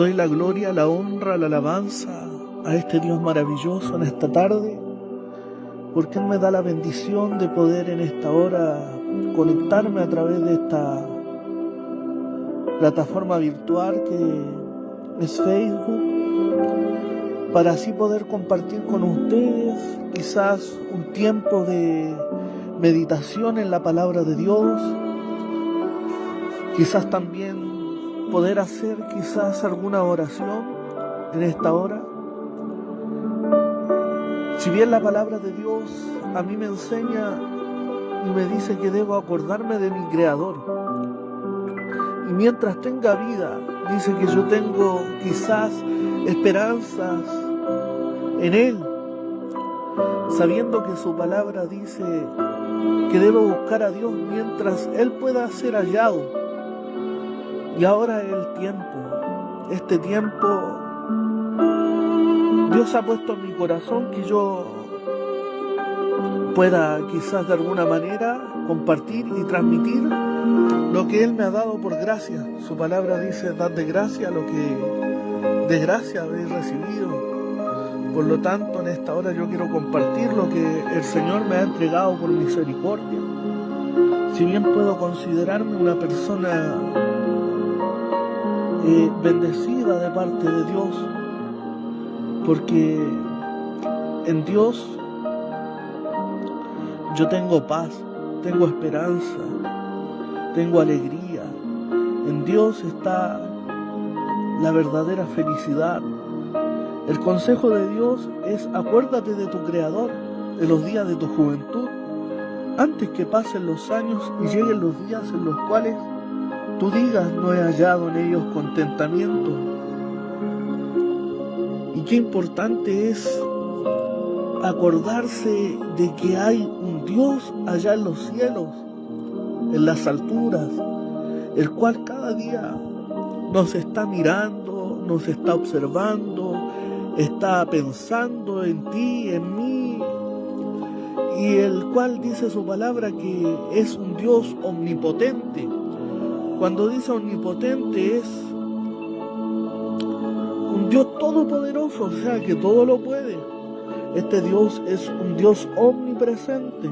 Doy la gloria, la honra, la alabanza a este Dios maravilloso en esta tarde, porque Él me da la bendición de poder en esta hora conectarme a través de esta plataforma virtual que es Facebook, para así poder compartir con ustedes quizás un tiempo de meditación en la palabra de Dios, quizás también poder hacer quizás alguna oración en esta hora. Si bien la palabra de Dios a mí me enseña y me dice que debo acordarme de mi Creador, y mientras tenga vida, dice que yo tengo quizás esperanzas en Él, sabiendo que su palabra dice que debo buscar a Dios mientras Él pueda ser hallado. Y ahora este tiempo, Dios ha puesto en mi corazón que yo pueda quizás de alguna manera compartir y transmitir lo que Él me ha dado por gracia. Su palabra dice: dad de gracia lo que de gracia habéis recibido. Por lo tanto, en esta hora yo quiero compartir lo que el Señor me ha entregado por misericordia. Si bien puedo considerarme una persona bendecida de parte de Dios, porque en Dios yo tengo paz, tengo esperanza, tengo alegría. En Dios está la verdadera felicidad. El consejo de Dios es: acuérdate de tu Creador en los días de tu juventud, antes que pasen los años y lleguen los días en los cuales tú digas: no he hallado en ellos contentamiento. Y qué importante es acordarse de que hay un Dios allá en los cielos, en las alturas, el cual cada día nos está mirando, nos está observando, está pensando en ti, en mí, y el cual dice su palabra que es un Dios omnipotente. Cuando dice omnipotente es un Dios todopoderoso, o sea que todo lo puede. Este Dios es un Dios omnipresente,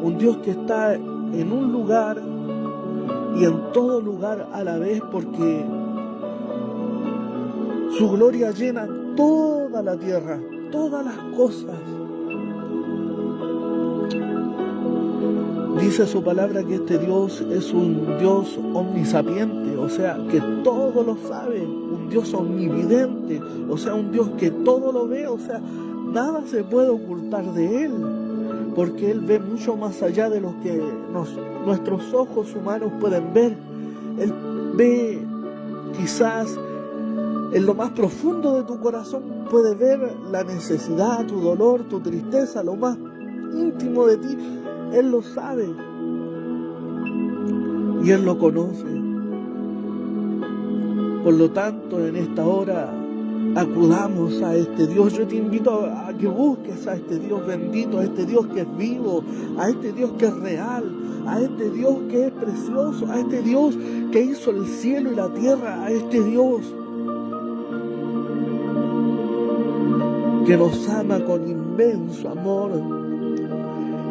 un Dios que está en un lugar y en todo lugar a la vez, porque su gloria llena toda la tierra, todas las cosas. Dice su palabra que este Dios es un Dios omnisapiente, o sea, que todo lo sabe, un Dios omnividente, o sea, un Dios que todo lo ve, o sea, nada se puede ocultar de Él, porque Él ve mucho más allá de lo que nuestros ojos humanos pueden ver. Él ve quizás en lo más profundo de tu corazón, puede ver la necesidad, tu dolor, tu tristeza, lo más íntimo de ti. Él lo sabe y Él lo conoce. Por lo tanto, en esta hora acudamos a este Dios. Yo te invito a que busques a este Dios bendito, a este Dios que es vivo, a este Dios que es real, a este Dios que es precioso, a este Dios que hizo el cielo y la tierra, a este Dios que nos ama con inmenso amor.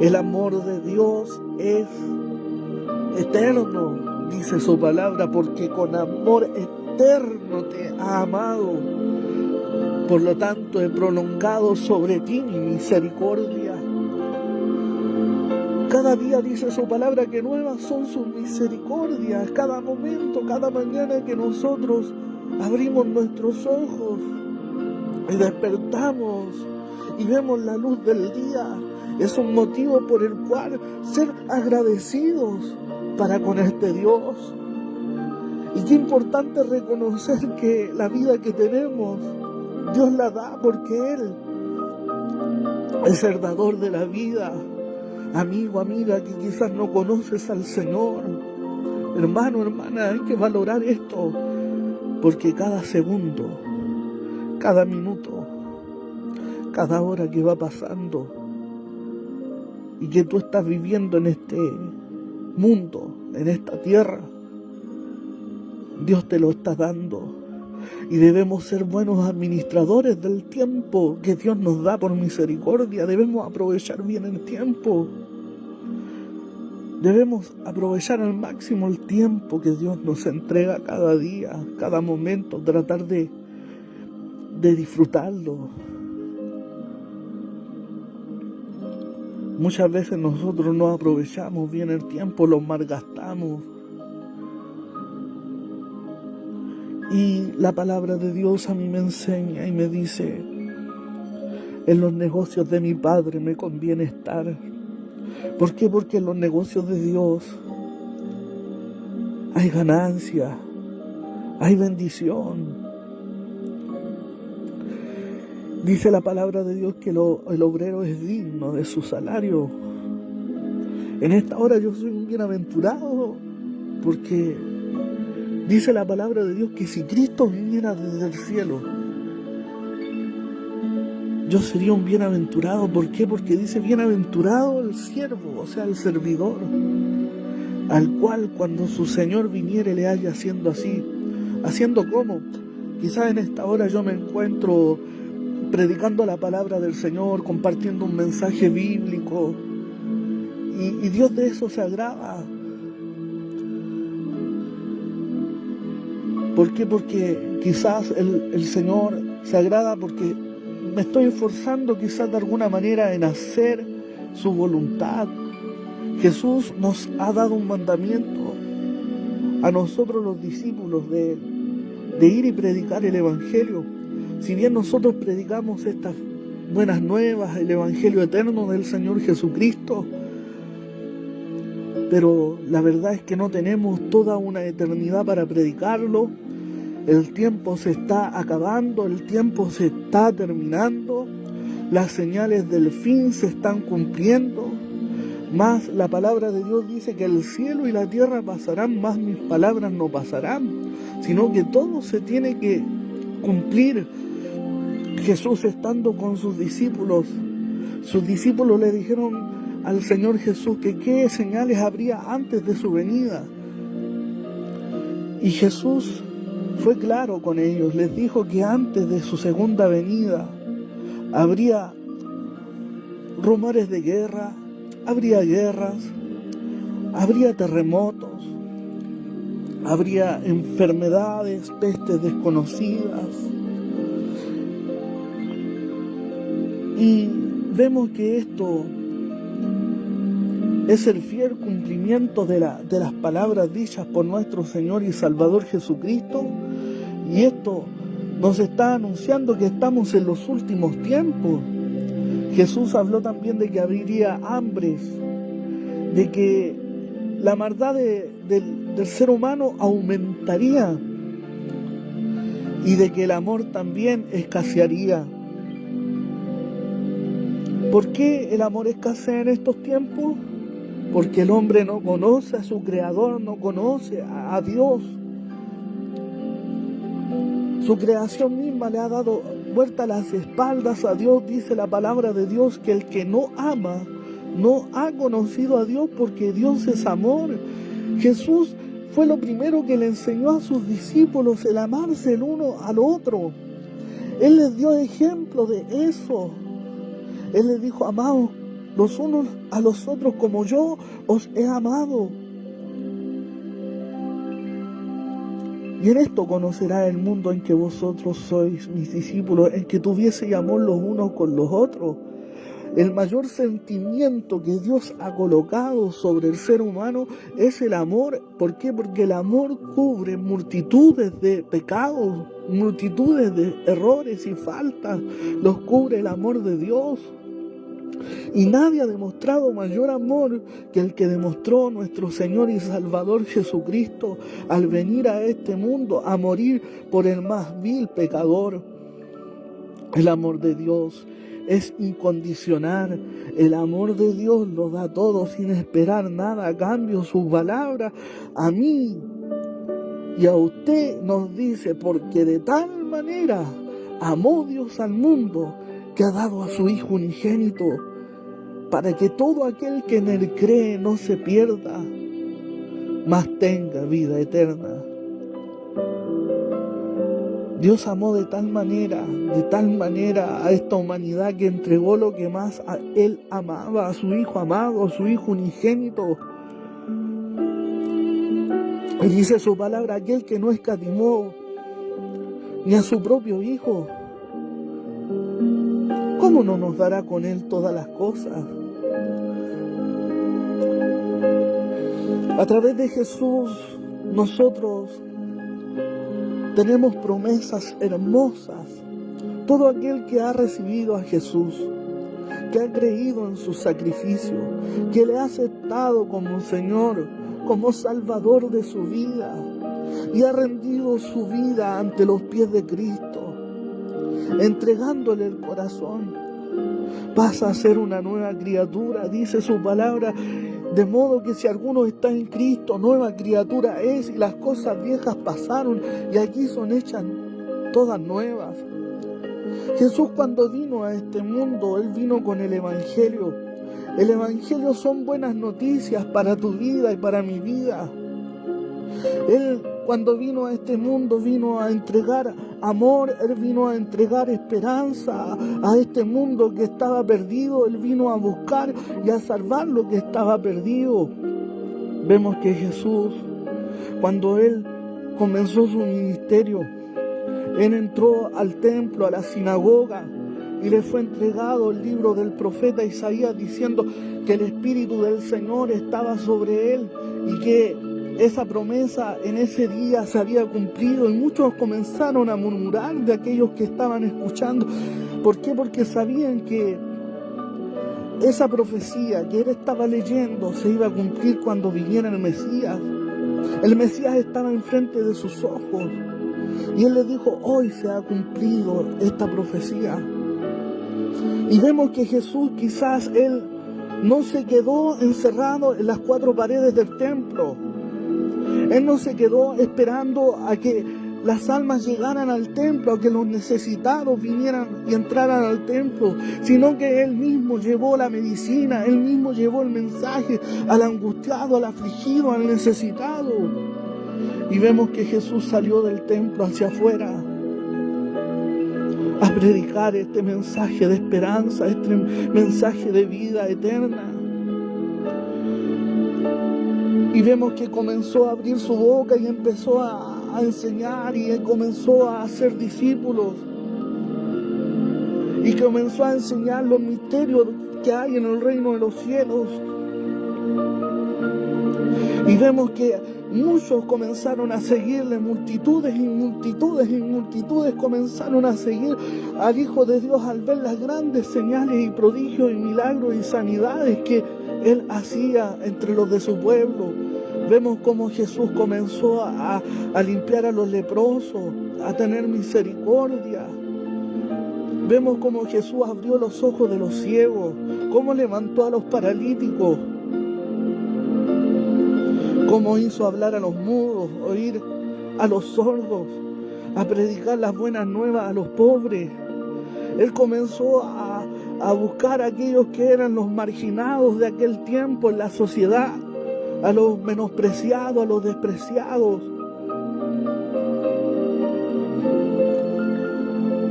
El amor de Dios es eterno, dice su palabra, porque con amor eterno te ha amado. Por lo tanto, he prolongado sobre ti mi misericordia. Cada día dice su palabra que nuevas son sus misericordias. Cada momento, cada mañana que nosotros abrimos nuestros ojos y despertamos y vemos la luz del día, es un motivo por el cual ser agradecidos para con este Dios. Y qué importante reconocer que la vida que tenemos, Dios la da porque Él es el dador de la vida. Amigo, amiga, que quizás no conoces al Señor, hermano, hermana, hay que valorar esto, porque cada segundo, cada minuto, cada hora que va pasando y que tú estás viviendo en este mundo, en esta tierra, Dios te lo está dando. Y debemos ser buenos administradores del tiempo que Dios nos da por misericordia. Debemos aprovechar bien el tiempo. Debemos aprovechar al máximo el tiempo que Dios nos entrega cada día, cada momento, tratar de disfrutarlo. Muchas veces nosotros no aprovechamos bien el tiempo, lo malgastamos. Y la palabra de Dios a mí me enseña y me dice: en los negocios de mi Padre me conviene estar. ¿Por qué? Porque en los negocios de Dios hay ganancia, hay bendición. Dice la palabra de Dios que el obrero es digno de su salario. En esta hora yo soy un bienaventurado, porque dice la palabra de Dios que si Cristo viniera desde el cielo, yo sería un bienaventurado. ¿Por qué? Porque dice: bienaventurado el siervo, o sea, el servidor, al cual cuando su Señor viniere le haya haciendo así. ¿Haciendo cómo? Quizás en esta hora yo me encuentro predicando la palabra del Señor, compartiendo un mensaje bíblico, y Dios de eso se agrada. ¿Por qué? Porque quizás el Señor se agrada porque me estoy esforzando quizás de alguna manera en hacer su voluntad. Jesús nos ha dado un mandamiento a nosotros los discípulos de ir y predicar el Evangelio. Si bien nosotros predicamos estas buenas nuevas, el Evangelio eterno del Señor Jesucristo, pero la verdad es que no tenemos toda una eternidad para predicarlo. El tiempo se está acabando, el tiempo se está terminando, las señales del fin se están cumpliendo, mas la palabra de Dios dice que el cielo y la tierra pasarán, mas mis palabras no pasarán, sino que todo se tiene que cumplir. Jesús, estando con sus discípulos le dijeron al Señor Jesús que qué señales habría antes de su venida. Y Jesús fue claro con ellos, les dijo que antes de su segunda venida habría rumores de guerra, habría guerras, habría terremotos, habría enfermedades, pestes desconocidas. Y vemos que esto es el fiel cumplimiento de las palabras dichas por nuestro Señor y Salvador Jesucristo. Y esto nos está anunciando que estamos en los últimos tiempos. Jesús habló también de que habría hambres, de que la maldad del ser humano aumentaría y de que el amor también escasearía. ¿Por qué el amor escasea en estos tiempos? Porque el hombre no conoce a su Creador, no conoce a Dios. Su creación misma le ha dado vuelta las espaldas a Dios. Dice la palabra de Dios que el que no ama no ha conocido a Dios, porque Dios es amor. Jesús fue lo primero que le enseñó a sus discípulos, el amarse el uno al otro. Él les dio ejemplo de eso. Él les dijo: amaos los unos a los otros como yo os he amado. Y en esto conocerá el mundo en que vosotros sois mis discípulos, en que tuvieseis amor los unos con los otros. El mayor sentimiento que Dios ha colocado sobre el ser humano es el amor. ¿Por qué? Porque el amor cubre multitudes de pecados, multitudes de errores y faltas. Los cubre el amor de Dios. Y nadie ha demostrado mayor amor que el que demostró nuestro Señor y Salvador Jesucristo al venir a este mundo a morir por el más vil pecador. El amor de Dios es incondicional. El amor de Dios lo da todo sin esperar nada a cambio. Su palabra a mí y a usted nos dice: porque de tal manera amó Dios al mundo que ha dado a su Hijo unigénito, para que todo aquel que en él cree no se pierda, mas tenga vida eterna. Dios amó de tal manera a esta humanidad que entregó lo que más a Él amaba, a su Hijo amado, a su Hijo unigénito. Y dice su palabra, aquel que no escatimó ni a su propio Hijo, ¿cómo no nos dará con Él todas las cosas? A través de Jesús, nosotros tenemos promesas hermosas. Todo aquel que ha recibido a Jesús, que ha creído en su sacrificio, que le ha aceptado como Señor, como Salvador de su vida, y ha rendido su vida ante los pies de Cristo, entregándole el corazón, pasa a ser una nueva criatura, dice su palabra. De modo que si alguno está en Cristo, nueva criatura es, y las cosas viejas pasaron, y aquí son hechas todas nuevas. Jesús, cuando vino a este mundo, Él vino con el Evangelio. El Evangelio son buenas noticias para tu vida y para mi vida. Él, cuando vino a este mundo, vino a entregar amor, Él vino a entregar esperanza a este mundo que estaba perdido. Él vino a buscar y a salvar lo que estaba perdido. Vemos que Jesús, cuando Él comenzó su ministerio, Él entró al templo, a la sinagoga, y le fue entregado el libro del profeta Isaías diciendo que el Espíritu del Señor estaba sobre Él y que esa promesa en ese día se había cumplido, y muchos comenzaron a murmurar de aquellos que estaban escuchando. ¿Por qué? Porque sabían que esa profecía que Él estaba leyendo se iba a cumplir cuando viniera el Mesías. El Mesías estaba enfrente de sus ojos. Y Él les dijo, hoy se ha cumplido esta profecía. Y vemos que Jesús, quizás Él no se quedó encerrado en las cuatro paredes del templo. Él no se quedó esperando a que las almas llegaran al templo, a que los necesitados vinieran y entraran al templo, sino que Él mismo llevó la medicina, Él mismo llevó el mensaje al angustiado, al afligido, al necesitado. Y vemos que Jesús salió del templo hacia afuera a predicar este mensaje de esperanza, este mensaje de vida eterna. Y vemos que comenzó a abrir su boca y empezó a enseñar, y Él comenzó a hacer discípulos. Y comenzó a enseñar los misterios que hay en el reino de los cielos. Y vemos que muchos comenzaron a seguirle, multitudes y multitudes y multitudes comenzaron a seguir al Hijo de Dios al ver las grandes señales y prodigios y milagros y sanidades que Él hacía entre los de su pueblo. Vemos cómo Jesús comenzó a limpiar a los leprosos, a tener misericordia. Vemos cómo Jesús abrió los ojos de los ciegos, cómo levantó a los paralíticos, cómo hizo hablar a los mudos, oír a los sordos, a predicar las buenas nuevas a los pobres. Él comenzó a buscar a aquellos que eran los marginados de aquel tiempo en la sociedad, a los menospreciados, a los despreciados.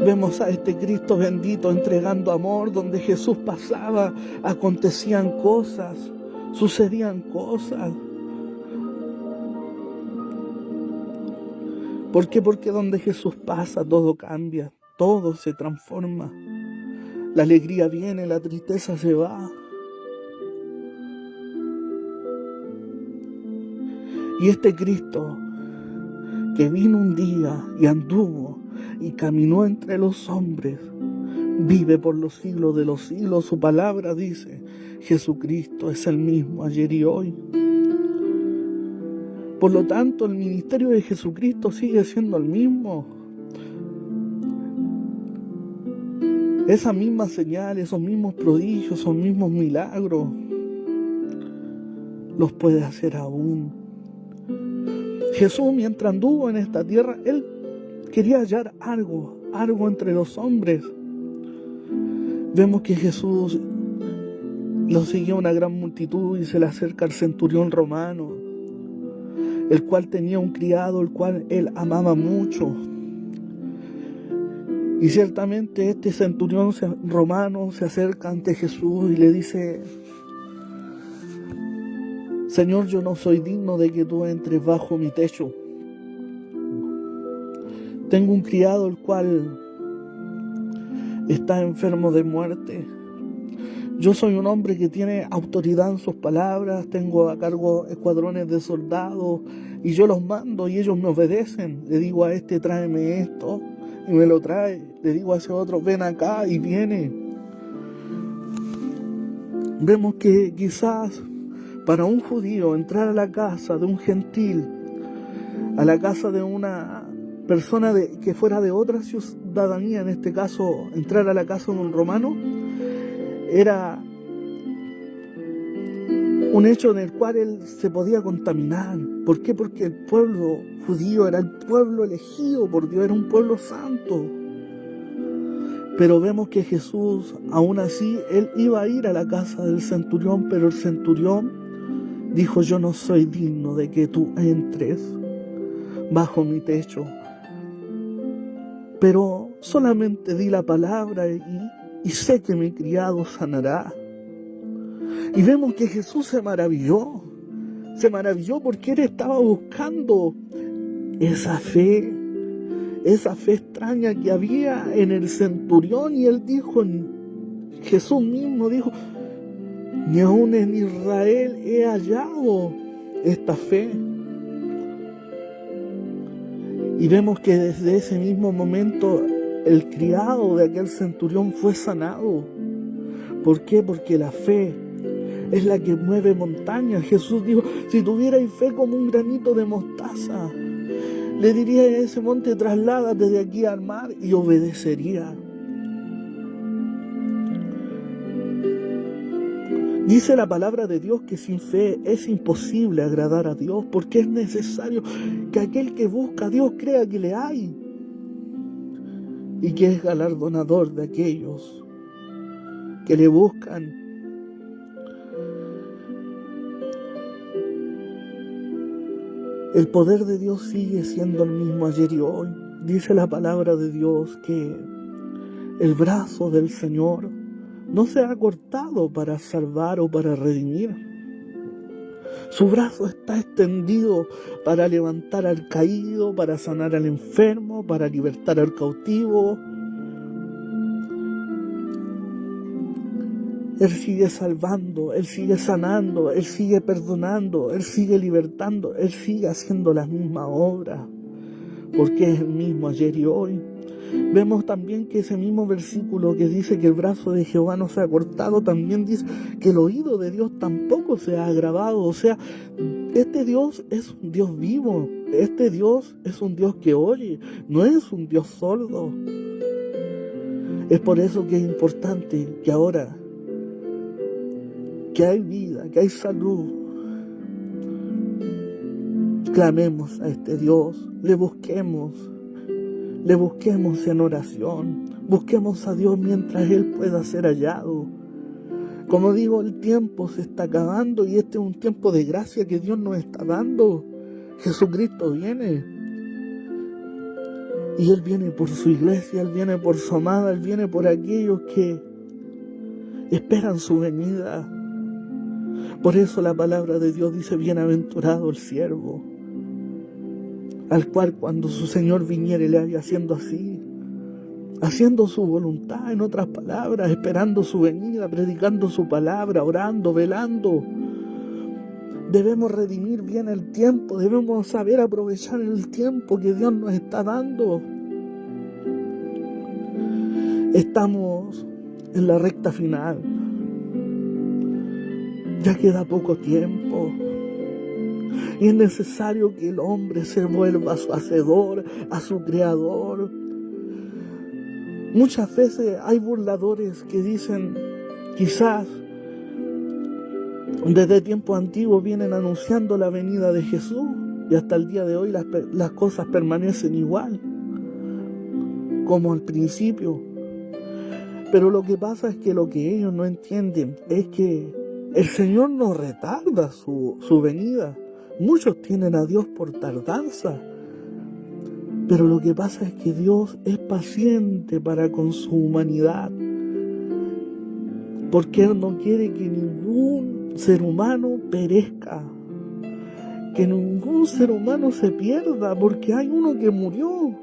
Vemos a este Cristo bendito entregando amor. Donde Jesús pasaba, acontecían cosas, sucedían cosas. ¿Por qué? Porque donde Jesús pasa, todo cambia, todo se transforma. La alegría viene, la tristeza se va. Y este Cristo que vino un día y anduvo y caminó entre los hombres, vive por los siglos de los siglos. Su palabra dice, Jesucristo es el mismo ayer y hoy. Por lo tanto, el ministerio de Jesucristo sigue siendo el mismo. Esas mismas señales, esos mismos prodigios, esos mismos milagros, los puede hacer aún. Jesús, mientras anduvo en esta tierra, Él quería hallar algo entre los hombres. Vemos que Jesús lo seguía una gran multitud y se le acerca al centurión romano, el cual tenía un criado, el cual él amaba mucho. Y ciertamente este centurión romano se acerca ante Jesús y le dice: Señor, yo no soy digno de que tú entres bajo mi techo. Tengo un criado el cual está enfermo de muerte. Yo soy un hombre que tiene autoridad en sus palabras, tengo a cargo escuadrones de soldados y yo los mando y ellos me obedecen. Le digo a este: tráeme esto, y me lo trae. Le digo a ese otro: ven acá, y viene. Vemos que quizás para un judío entrar a la casa de un gentil, a la casa de una persona que fuera de otra ciudadanía, en este caso entrar a la casa de un romano, era un hecho en el cual él se podía contaminar. ¿Por qué? Porque el pueblo judío era el pueblo elegido por Dios, era un pueblo santo. Pero vemos que Jesús, aún así, él iba a ir a la casa del centurión, pero el centurión dijo: yo no soy digno de que tú entres bajo mi techo, pero solamente di la palabra y sé que mi criado sanará. Y vemos que Jesús se maravilló porque él estaba buscando esa fe extraña que había en el centurión, y él dijo, Jesús mismo dijo: ni aún en Israel he hallado esta fe. Y vemos que desde ese mismo momento el criado de aquel centurión fue sanado. ¿Por qué? Porque la fe es la que mueve montañas. Jesús dijo: si tuvierais fe como un granito de mostaza, le diría a ese monte: trasládate de aquí al mar, y obedecería. Dice la palabra de Dios que sin fe es imposible agradar a Dios, porque es necesario que aquel que busca a Dios crea que le hay y que es galardonador de aquellos que le buscan. El poder de Dios sigue siendo el mismo ayer y hoy. Dice la palabra de Dios que el brazo del Señor no se ha cortado para salvar o para redimir. Su brazo está extendido para levantar al caído, para sanar al enfermo, para libertar al cautivo. Él sigue salvando, Él sigue sanando, Él sigue perdonando, Él sigue libertando, Él sigue haciendo la misma obra, porque es el mismo ayer y hoy. Vemos también que ese mismo versículo que dice que el brazo de Jehová no se ha cortado, también dice que el oído de Dios tampoco se ha agravado. O sea, este Dios es un Dios vivo, este Dios es un Dios que oye, no es un Dios sordo. Es por eso que es importante que ahora que hay vida, que hay salud, clamemos a este Dios, le busquemos en oración, busquemos a Dios mientras Él pueda ser hallado. Como digo, el tiempo se está acabando y este es un tiempo de gracia que Dios nos está dando. Jesucristo viene y Él viene por su iglesia, Él viene por su amada, Él viene por aquellos que esperan su venida. Por eso la palabra de Dios dice: bienaventurado el siervo, al cual cuando su Señor viniere le haya haciendo así, haciendo su voluntad, en otras palabras, esperando su venida, predicando su palabra, orando, velando. Debemos redimir bien el tiempo, debemos saber aprovechar el tiempo que Dios nos está dando. Estamos en la recta final, ya queda poco tiempo. Y es necesario que el hombre se vuelva a su hacedor, a su creador. Muchas veces hay burladores que dicen, quizás desde tiempos antiguos vienen anunciando la venida de Jesús y hasta el día de hoy las cosas permanecen igual como al principio. Pero lo que pasa es que lo que ellos no entienden es que el Señor no retarda su venida. Muchos tienen a Dios por tardanza. Pero lo que pasa es que Dios es paciente para con su humanidad, porque Él no quiere que ningún ser humano perezca, que ningún ser humano se pierda, porque hay uno que murió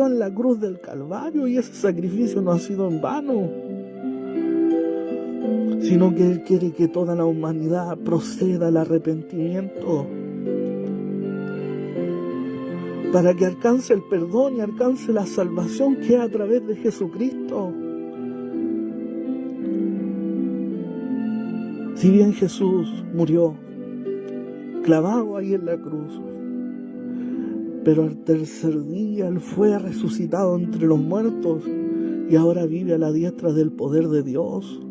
en la cruz del Calvario, y ese sacrificio no ha sido en vano, sino que Él quiere que toda la humanidad proceda al arrepentimiento, para que alcance el perdón y alcance la salvación que es a través de Jesucristo. Si bien Jesús murió clavado ahí en la cruz, pero al tercer día Él fue resucitado entre los muertos y ahora vive a la diestra del poder de Dios.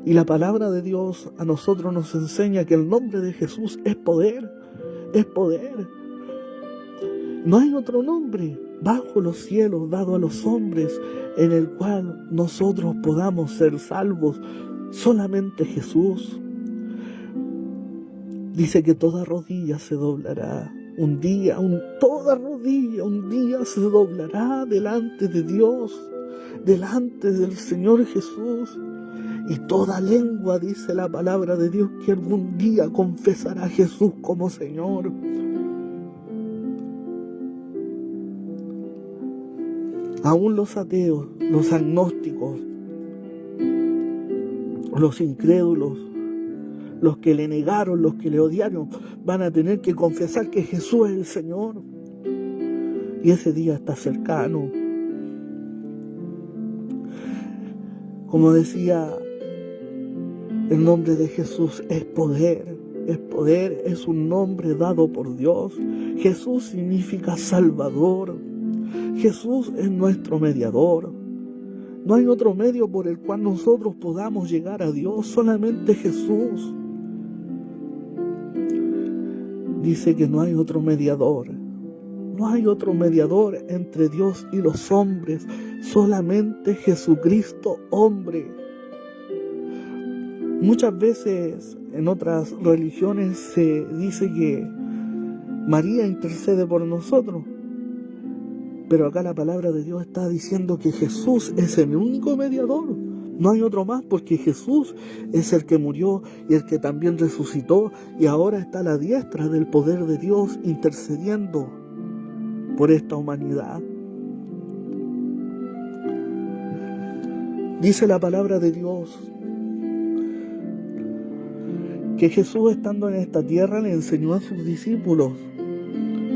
Y la palabra de Dios a nosotros nos enseña que el nombre de Jesús es poder, es poder. No hay otro nombre bajo los cielos dado a los hombres en el cual nosotros podamos ser salvos, solamente Jesús. Dice que toda rodilla se doblará. Toda rodilla un día se doblará delante de Dios, delante del Señor Jesús. Y toda lengua, dice la palabra de Dios, que algún día confesará a Jesús como Señor. Aún los ateos, los agnósticos, los incrédulos, los que le negaron, los que le odiaron, van a tener que confesar que Jesús es el Señor. Y ese día está cercano. Como decía, el nombre de Jesús es poder, es un nombre dado por Dios. Jesús significa Salvador. Jesús es nuestro mediador. No hay otro medio por el cual nosotros podamos llegar a Dios, solamente Jesús. Dice que no hay otro mediador. No hay otro mediador entre Dios y los hombres, solamente Jesucristo, hombre. Muchas veces en otras religiones se dice que María intercede por nosotros, pero acá la palabra de Dios está diciendo que Jesús es el único mediador. No hay otro más, porque Jesús es el que murió y el que también resucitó y ahora está a la diestra del poder de Dios intercediendo por esta humanidad. Dice la palabra de Dios que Jesús, estando en esta tierra, le enseñó a sus discípulos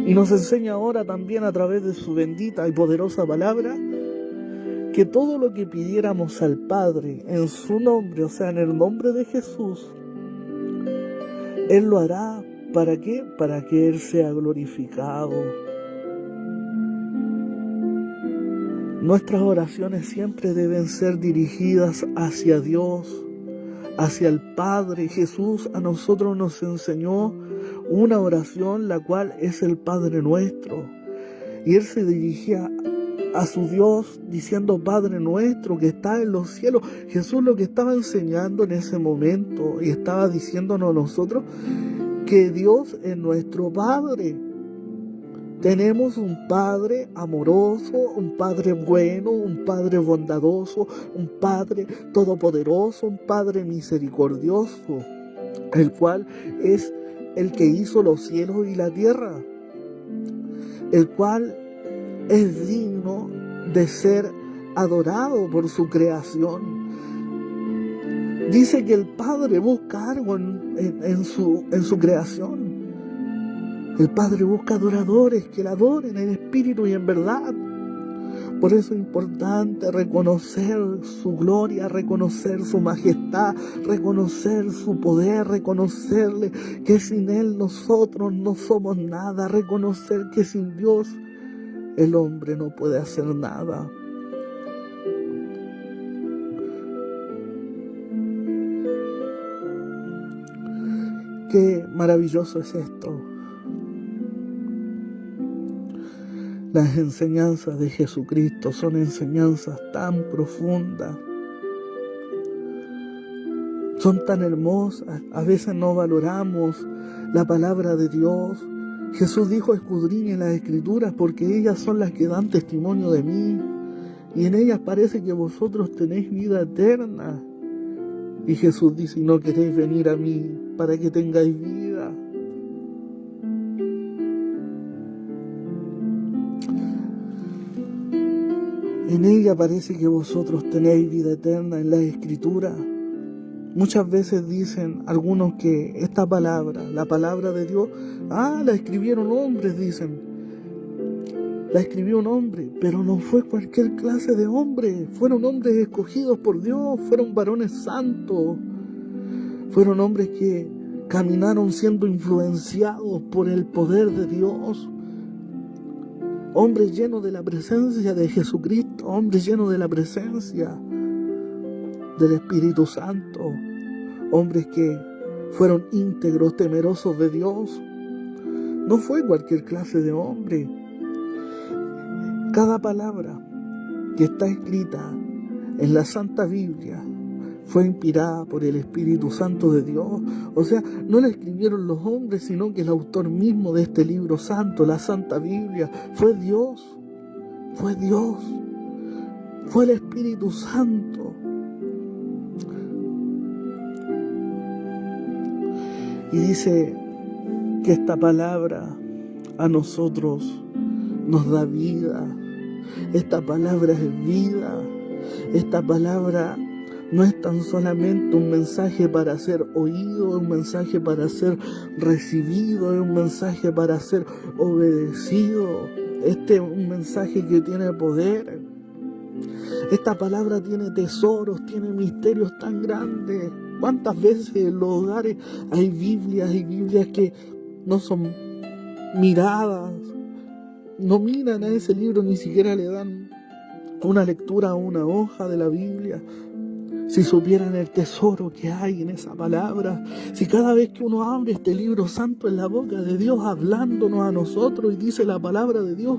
y nos enseña ahora también a través de su bendita y poderosa palabra que todo lo que pidiéramos al Padre en su nombre, o sea, en el nombre de Jesús, Él lo hará. ¿Para qué? Para que Él sea glorificado. Nuestras oraciones siempre deben ser dirigidas hacia Dios, hacia el Padre. Jesús a nosotros nos enseñó una oración, la cual es el Padre Nuestro. Y Él se dirigía a su Dios diciendo: Padre nuestro que está en los cielos. Jesús lo que estaba enseñando en ese momento y estaba diciéndonos a nosotros que Dios es nuestro Padre. Tenemos un Padre amoroso, un Padre bueno, un Padre bondadoso, un Padre todopoderoso, un Padre misericordioso, el cual es el que hizo los cielos y la tierra, el cual es digno de ser adorado por su creación. Dice que el Padre busca algo en su creación. El Padre busca adoradores que le adoren en espíritu y en verdad. Por eso es importante reconocer su gloria, reconocer su majestad, reconocer su poder, reconocerle que sin Él nosotros no somos nada, reconocer que sin Dios el hombre no puede hacer nada. Qué maravilloso es esto. Las enseñanzas de Jesucristo son enseñanzas tan profundas, son tan hermosas. A veces no valoramos la palabra de Dios Jesús dijo: escudriñen las Escrituras, porque ellas son las que dan testimonio de mí, y en ellas parece que vosotros tenéis vida eterna. Y Jesús dice: no queréis venir a mí para que tengáis vida. En ella parece que vosotros tenéis vida eterna, en la Escritura. Muchas veces dicen algunos que esta palabra, la palabra de Dios, la escribieron hombres, dicen. La escribió un hombre, pero no fue cualquier clase de hombre. Fueron hombres escogidos por Dios, fueron varones santos. Fueron hombres que caminaron siendo influenciados por el poder de Dios. Hombres llenos de la presencia de Jesucristo, hombres llenos de la presencia del Espíritu Santo, hombres que fueron íntegros, temerosos de Dios. No fue cualquier clase de hombre. Cada palabra que está escrita en la Santa Biblia fue inspirada por el Espíritu Santo de Dios. O sea, no la escribieron los hombres, sino que el autor mismo de este libro santo, la Santa Biblia, fue Dios. Fue Dios. Fue el Espíritu Santo. Y dice que esta palabra a nosotros nos da vida. Esta palabra es vida. Esta palabra no es tan solamente un mensaje para ser oído, es un mensaje para ser recibido, es un mensaje para ser obedecido. Este es un mensaje que tiene poder. Esta palabra tiene tesoros, tiene misterios tan grandes. ¿Cuántas veces en los hogares hay Biblias que no son miradas? No miran a ese libro, ni siquiera le dan una lectura a una hoja de la Biblia. Si supieran el tesoro que hay en esa palabra, si cada vez que uno abre este libro santo en la boca de Dios, hablándonos a nosotros, y dice la palabra de Dios,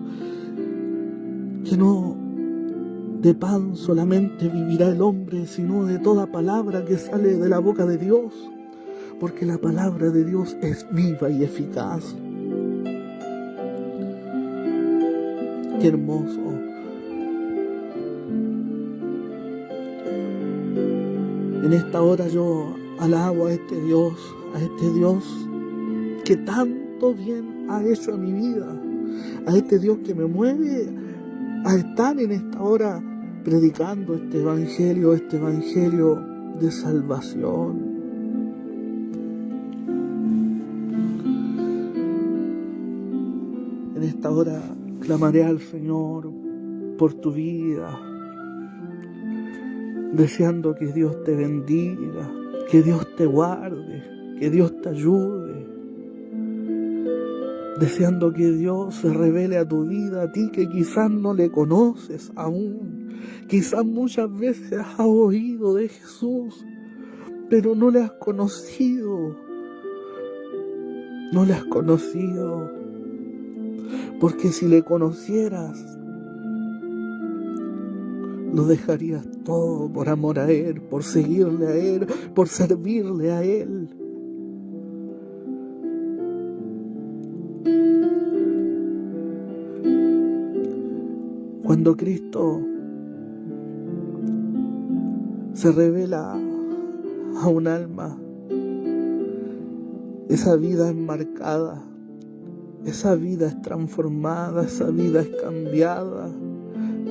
que no de pan solamente vivirá el hombre, sino de toda palabra que sale de la boca de Dios, porque la palabra de Dios es viva y eficaz. Qué hermoso. En esta hora yo alabo a este Dios que tanto bien ha hecho a mi vida, a este Dios que me mueve a estar en esta hora predicando este evangelio de salvación. En esta hora clamaré al Señor por tu vida, deseando que Dios te bendiga, que Dios te guarde, que Dios te ayude, deseando que Dios se revele a tu vida, a ti que quizás no le conoces aún, quizás muchas veces has oído de Jesús, pero no le has conocido, porque si le conocieras, lo dejarías todo por amor a Él, por seguirle a Él, por servirle a Él. Cuando Cristo se revela a un alma, esa vida es marcada, esa vida es transformada, esa vida es cambiada.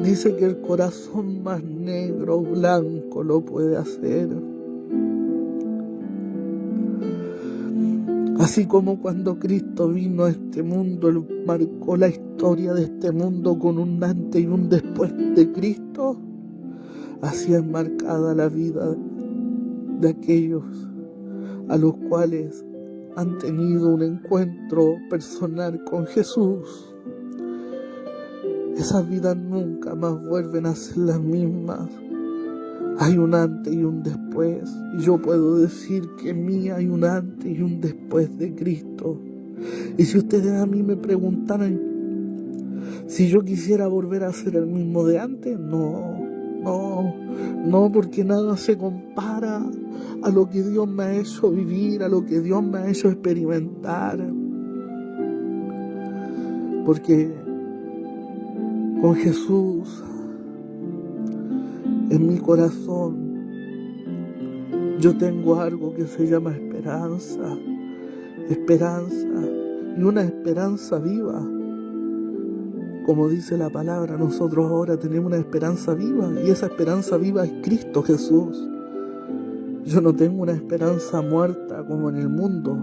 Dice que el corazón más negro o blanco lo puede hacer. Así como cuando Cristo vino a este mundo, Él marcó la historia de este mundo con un antes y un después de Cristo, así es marcada la vida de aquellos a los cuales han tenido un encuentro personal con Jesús. Esas vidas nunca más vuelven a ser las mismas. Hay un antes y un después. Y yo puedo decir que en mí hay un antes y un después de Cristo. Y si ustedes a mí me preguntaran si yo quisiera volver a ser el mismo de antes, no, porque nada se compara a lo que Dios me ha hecho vivir, a lo que Dios me ha hecho experimentar. porque con Jesús en mi corazón yo tengo algo que se llama esperanza, y una esperanza viva. Como dice la palabra, nosotros ahora tenemos una esperanza viva, y esa esperanza viva es Cristo Jesús. Yo no tengo una esperanza muerta como en el mundo.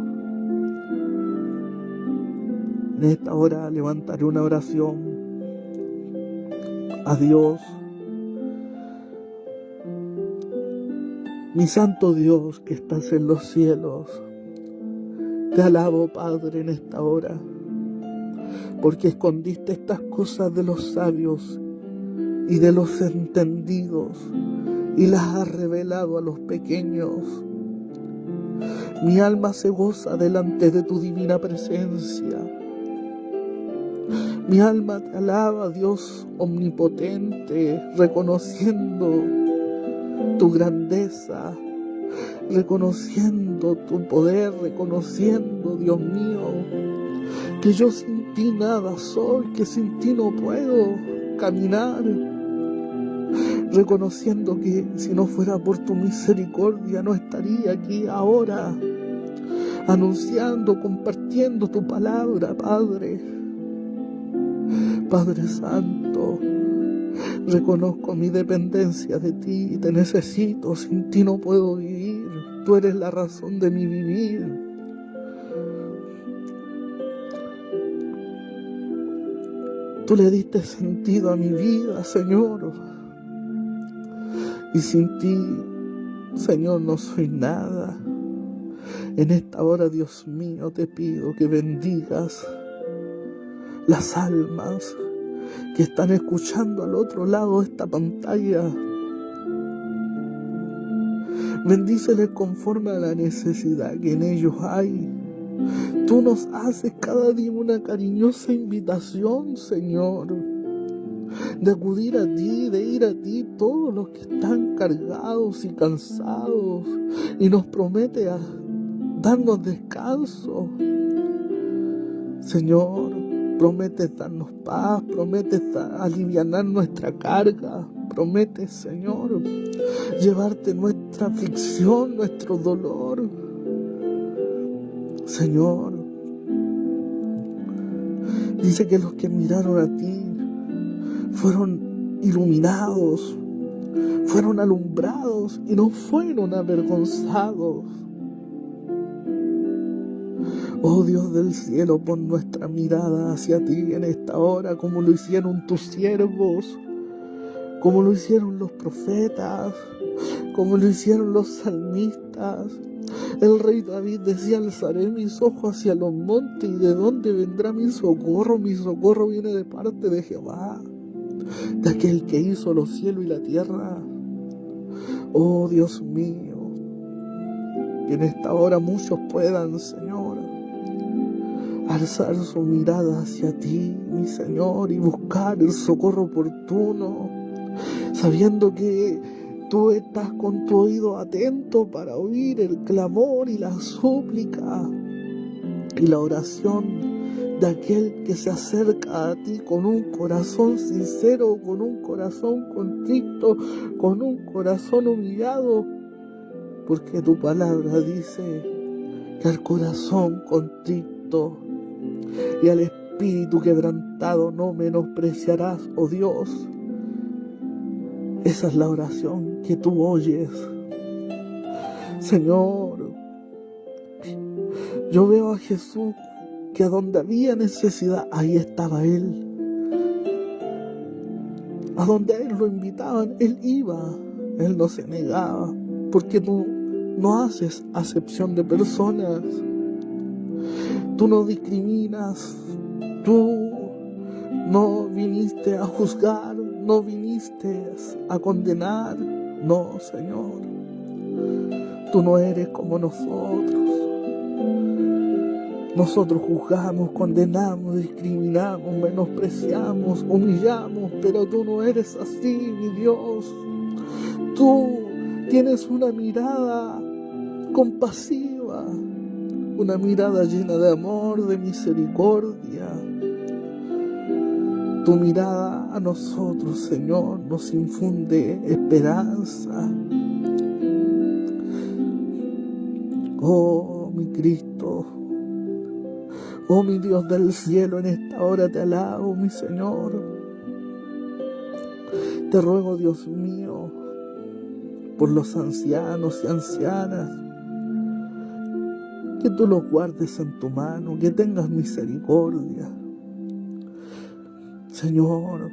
En esta hora levantaré una oración a Dios. Mi santo Dios que estás en los cielos, te alabo, Padre, en esta hora, porque escondiste estas cosas de los sabios y de los entendidos y las has revelado a los pequeños. Mi alma se goza delante de tu divina presencia. Mi alma te alaba, Dios omnipotente, reconociendo tu grandeza, reconociendo tu poder, reconociendo, Dios mío, que yo sin ti nada soy, que sin ti no puedo caminar, reconociendo que si no fuera por tu misericordia no estaría aquí ahora, anunciando, compartiendo tu palabra, Padre Santo. Reconozco mi dependencia de ti, te necesito, sin ti no puedo vivir, tú eres la razón de mi vivir. Tú le diste sentido a mi vida, Señor, y sin ti, Señor, no soy nada. En esta hora, Dios mío, te pido que bendigas las almas que están escuchando al otro lado de esta pantalla. Bendíceles conforme a la necesidad que en ellos hay. Tú nos haces cada día una cariñosa invitación, Señor, de acudir a ti, de ir a ti, todos los que están cargados y cansados, y nos promete a darnos descanso. Señor, prometes darnos paz, prometes alivianar nuestra carga, prometes, Señor, llevarte nuestra aflicción, nuestro dolor. Señor, dice que los que miraron a ti fueron iluminados, fueron alumbrados y no fueron avergonzados. Oh Dios del cielo, pon nuestra mirada hacia ti en esta hora, como lo hicieron tus siervos, como lo hicieron los profetas, como lo hicieron los salmistas. El rey David decía: alzaré mis ojos hacia los montes, ¿y de dónde vendrá mi socorro? Mi socorro viene de parte de Jehová, de aquel que hizo los cielos y la tierra. Oh Dios mío, que en esta hora muchos puedan, Señor, alzar su mirada hacia ti, mi Señor, y buscar el socorro oportuno, sabiendo que tú estás con tu oído atento para oír el clamor y la súplica y la oración de aquel que se acerca a ti con un corazón sincero, con un corazón contrito, con un corazón humillado, porque tu palabra dice que al corazón contrito y al espíritu quebrantado no menospreciarás, oh Dios. Esa es la oración que tú oyes, Señor. Yo veo a Jesús que a donde había necesidad, ahí estaba Él. A donde a Él lo invitaban, Él iba, Él no se negaba, porque tú no haces acepción de personas, tú no discriminas, tú no viniste a juzgar, no viniste a condenar, no, Señor. Tú no eres como nosotros. Nosotros juzgamos, condenamos, discriminamos, menospreciamos, humillamos, pero tú no eres así, mi Dios. Tú tienes una mirada compasiva, una mirada llena de amor, de misericordia. Tu mirada a nosotros, Señor, nos infunde esperanza. Oh, mi Cristo, oh, mi Dios del cielo, en esta hora te alabo, mi Señor. Te ruego, Dios mío, por los ancianos y ancianas, que tú los guardes en tu mano, que tengas misericordia. Señor,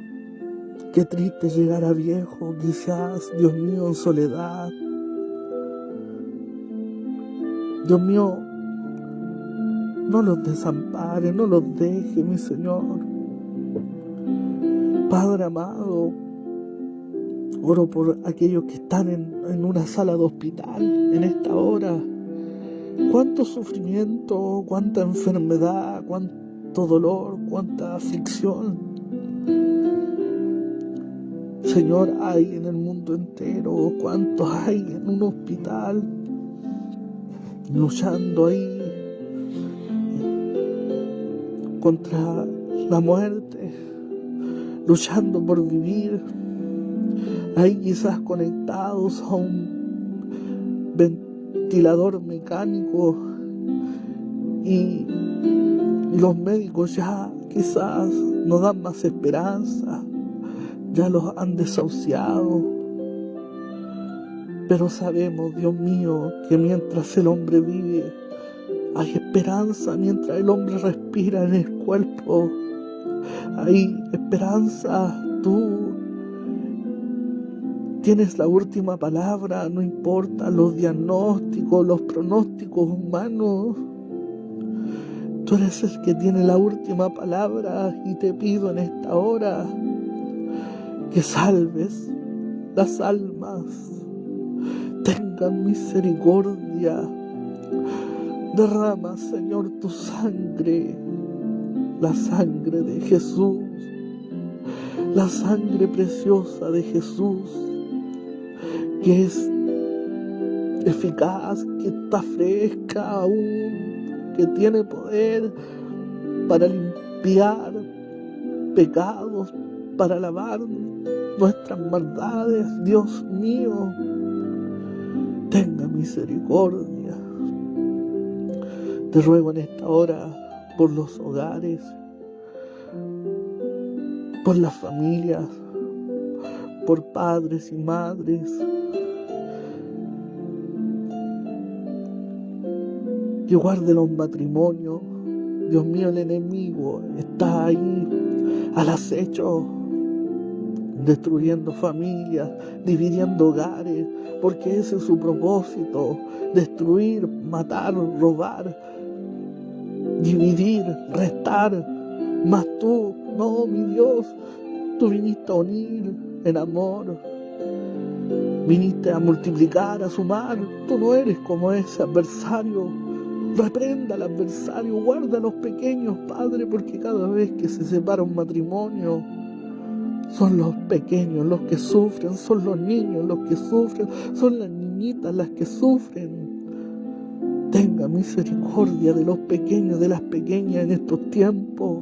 qué triste llegar a viejo, quizás, Dios mío, en soledad. Dios mío, no los desampare, no los deje, mi Señor. Padre amado, oro por aquellos que están en una sala de hospital en esta hora. Cuánto sufrimiento, cuánta enfermedad, cuánto dolor, cuánta aflicción, Señor, hay en el mundo entero. Cuántos hay en un hospital luchando ahí contra la muerte, luchando por vivir, ahí quizás conectados a un ventilador mecánico y los médicos ya quizás no dan más esperanza, ya los han desahuciado. Pero sabemos, Dios mío, que mientras el hombre vive, hay esperanza. Mientras el hombre respira en el cuerpo, hay esperanza. Tú tienes la última palabra, no importa los diagnósticos, los pronósticos humanos. Tú eres el que tiene la última palabra y te pido en esta hora que salves las almas. Tenga misericordia. Derrama, Señor, tu sangre, la sangre de Jesús, la sangre preciosa de Jesús, que es eficaz, que está fresca aún, que tiene poder para limpiar pecados, para lavar nuestras maldades. Dios mío, tenga misericordia. Te ruego en esta hora por los hogares, por las familias, por padres y madres, que guarde los matrimonios. Dios mío, el enemigo está ahí al acecho, destruyendo familias, dividiendo hogares, porque ese es su propósito: destruir, matar, robar, dividir, restar. Mas tú, no, mi Dios, tú viniste a unir en amor, viniste a multiplicar, a sumar. Tú no eres como ese adversario. Reprenda al adversario, guarda a los pequeños, Padre, porque cada vez que se separa un matrimonio, son los pequeños los que sufren, son los niños los que sufren, son las niñitas las que sufren. Tenga misericordia de los pequeños, de las pequeñas en estos tiempos.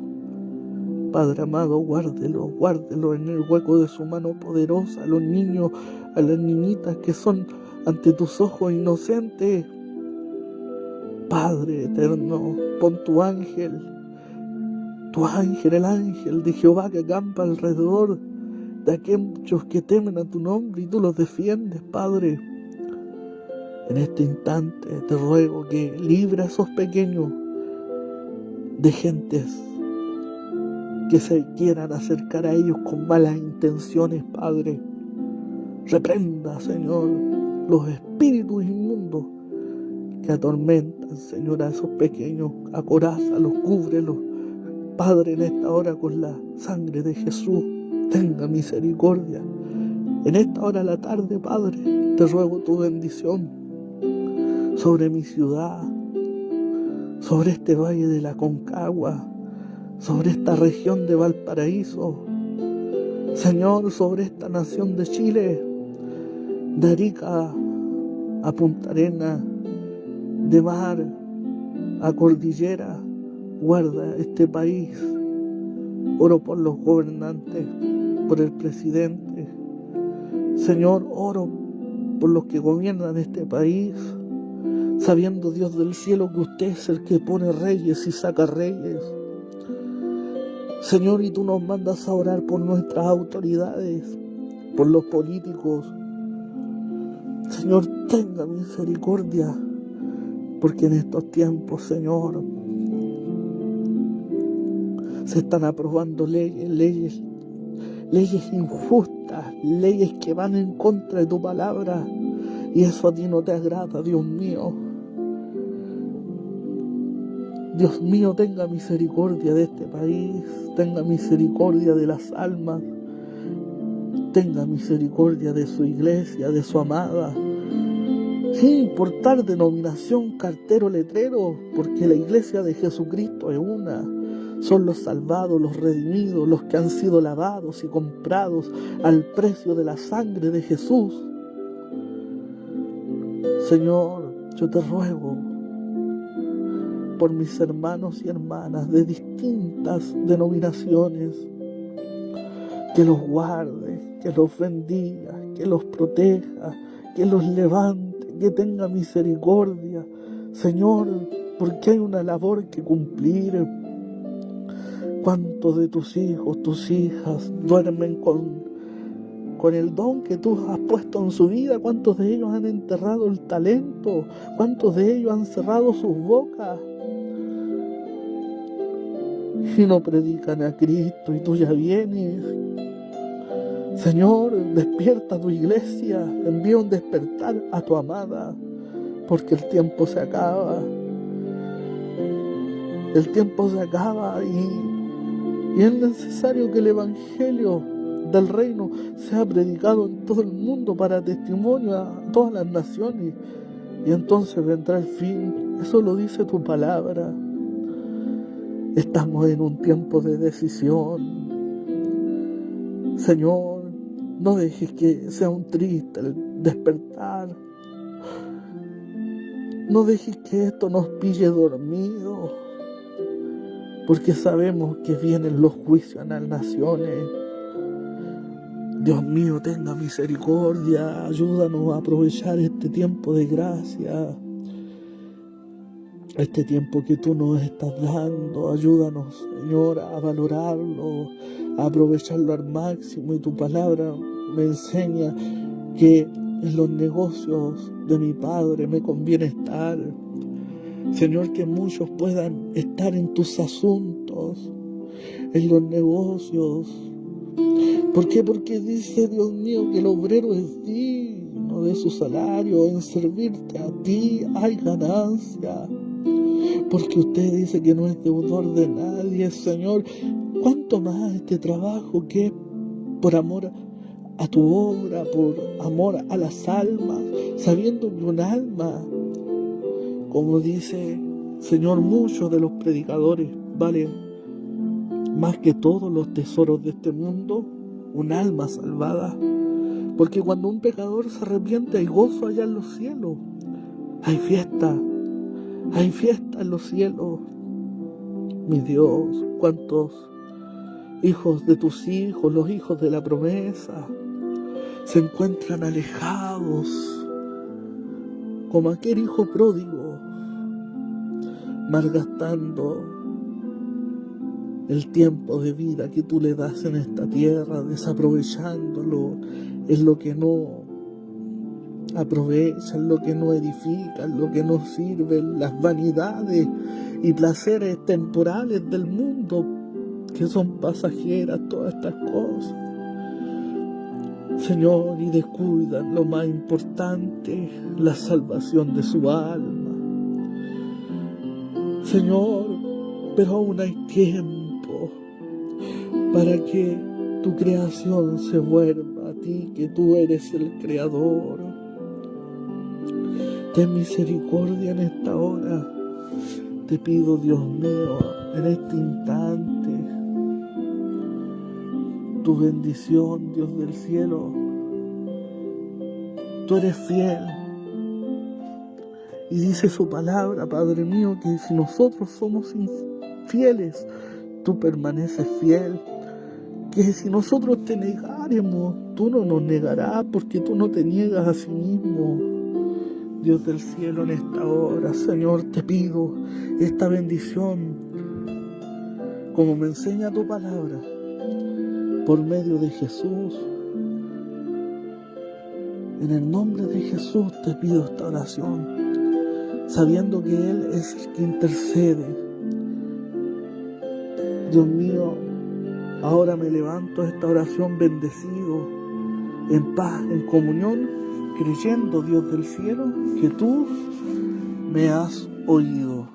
Padre amado, guárdelo en el hueco de su mano poderosa, a los niños, a las niñitas que son ante tus ojos inocentes. Padre eterno, pon tu ángel, el ángel de Jehová que acampa alrededor de aquellos que temen a tu nombre y tú los defiendes, Padre. En este instante te ruego que libre a esos pequeños de gentes que se quieran acercar a ellos con malas intenciones, Padre. Reprenda, Señor, los espíritus inmundos que atormentan, Señor, a esos pequeños. Acorázalos, cúbrelos, Padre, en esta hora con la sangre de Jesús. Tenga misericordia. En esta hora de la tarde, Padre, te ruego tu bendición sobre mi ciudad, sobre este valle de la Concagua, sobre esta región de Valparaíso, Señor, sobre esta nación de Chile, de Arica a Punta Arenas, de mar a cordillera. Guarda este país. Oro por los gobernantes, por el presidente. Señor, oro por los que gobiernan este país, sabiendo, Dios del cielo, que usted es el que pone reyes y saca reyes. Señor, y tú nos mandas a orar por nuestras autoridades, por los políticos. Señor, tenga misericordia, porque en estos tiempos, Señor, se están aprobando leyes injustas, leyes que van en contra de tu palabra, y eso a ti no te agrada, Dios mío. Dios mío, tenga misericordia de este país, tenga misericordia de las almas, tenga misericordia de su iglesia, de su amada, sin importar denominación, cartero, letrero, porque la iglesia de Jesucristo es una. Son los salvados, los redimidos, los que han sido lavados y comprados al precio de la sangre de Jesús. Señor, yo te ruego por mis hermanos y hermanas de distintas denominaciones, que los guarde, que los bendiga, que los proteja, que los levante, que tenga misericordia. Señor, porque hay una labor que cumplir. ¿Cuántos de tus hijos, tus hijas duermen con el don que tú has puesto en su vida? ¿Cuántos de ellos han enterrado el talento? ¿Cuántos de ellos han cerrado sus bocas y no predican a Cristo, y tú ya vienes? Señor, despierta a tu iglesia, envía un despertar a tu amada, porque el tiempo se acaba. El tiempo se acaba y es necesario que el evangelio del reino sea predicado en todo el mundo para testimonio a todas las naciones, y entonces vendrá el fin. Eso lo dice tu palabra. Estamos en un tiempo de decisión. Señor, no dejes que sea un triste el despertar. No dejes que esto nos pille dormidos, porque sabemos que vienen los juicios a las naciones. Dios mío, tenga misericordia, ayúdanos a aprovechar este tiempo de gracia, este tiempo que tú nos estás dando. Ayúdanos, Señor, a valorarlo, a aprovecharlo al máximo. Y tu palabra me enseña que en los negocios de mi Padre me conviene estar. Señor, que muchos puedan estar en tus asuntos, en los negocios. ¿Por qué? Porque dice, Dios mío, que el obrero es digno de su salario. En servirte a ti hay ganancia, porque usted dice que no es deudor de nadie. Señor, cuánto más este trabajo que es por amor a tu obra, por amor a las almas, sabiendo que un alma, como dice, Señor, muchos de los predicadores valen más que todos los tesoros de este mundo, un alma salvada. Porque cuando un pecador se arrepiente, hay gozo allá en los cielos, hay fiesta en los cielos. Mi Dios, cuántos hijos de tus hijos, los hijos de la promesa, se encuentran alejados, como aquel hijo pródigo, malgastando el tiempo de vida que tú le das en esta tierra, desaprovechándolo en lo que no aprovecha, en lo que no edifica, en lo que no sirve, en las vanidades y placeres temporales del mundo, que son pasajeras todas estas cosas. Señor, y descuidan lo más importante, la salvación de su alma. Señor, pero aún hay tiempo para que tu creación se vuelva a ti, que tú eres el creador. Ten misericordia en esta hora. Te pido, Dios mío, en este instante, tu bendición, Dios del cielo. Tú eres fiel. Y dice su palabra, Padre mío, que si nosotros somos infieles, tú permaneces fiel, que si nosotros te negáremos, tú no nos negarás, porque tú no te niegas a sí mismo. Dios del cielo, en esta hora, Señor, te pido esta bendición, como me enseña tu palabra, por medio de Jesús. En el nombre de Jesús te pido esta oración, sabiendo que Él es el que intercede. Dios mío, ahora me levanto a esta oración bendecido, en paz, en comunión, creyendo, Dios del cielo, que tú me has oído.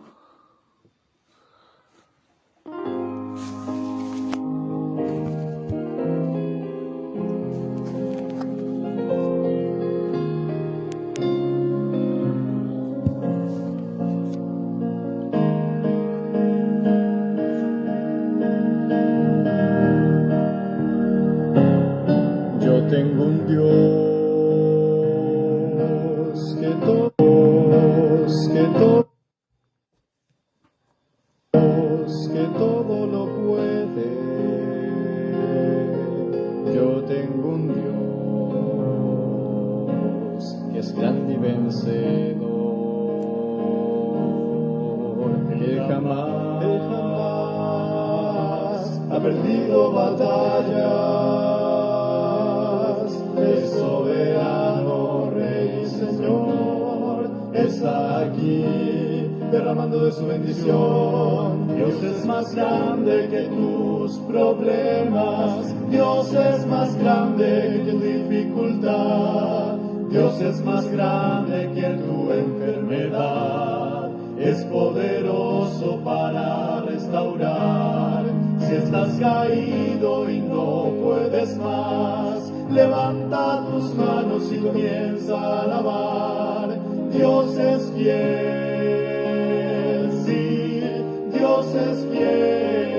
Yo tengo un Dios que todo lo puede. Yo tengo un Dios que es grande y vencedor. Él jamás ha perdido batallas. El soberano Rey y Señor está aquí derramando de su bendición. Dios es más grande que tus problemas. Dios es más grande que tu dificultad. Dios es más grande que tu enfermedad. Es poderoso para restaurar. Si estás caído y no puedes más, levanta tus manos y comienza a alabar. Dios es fiel, sí, Dios es fiel.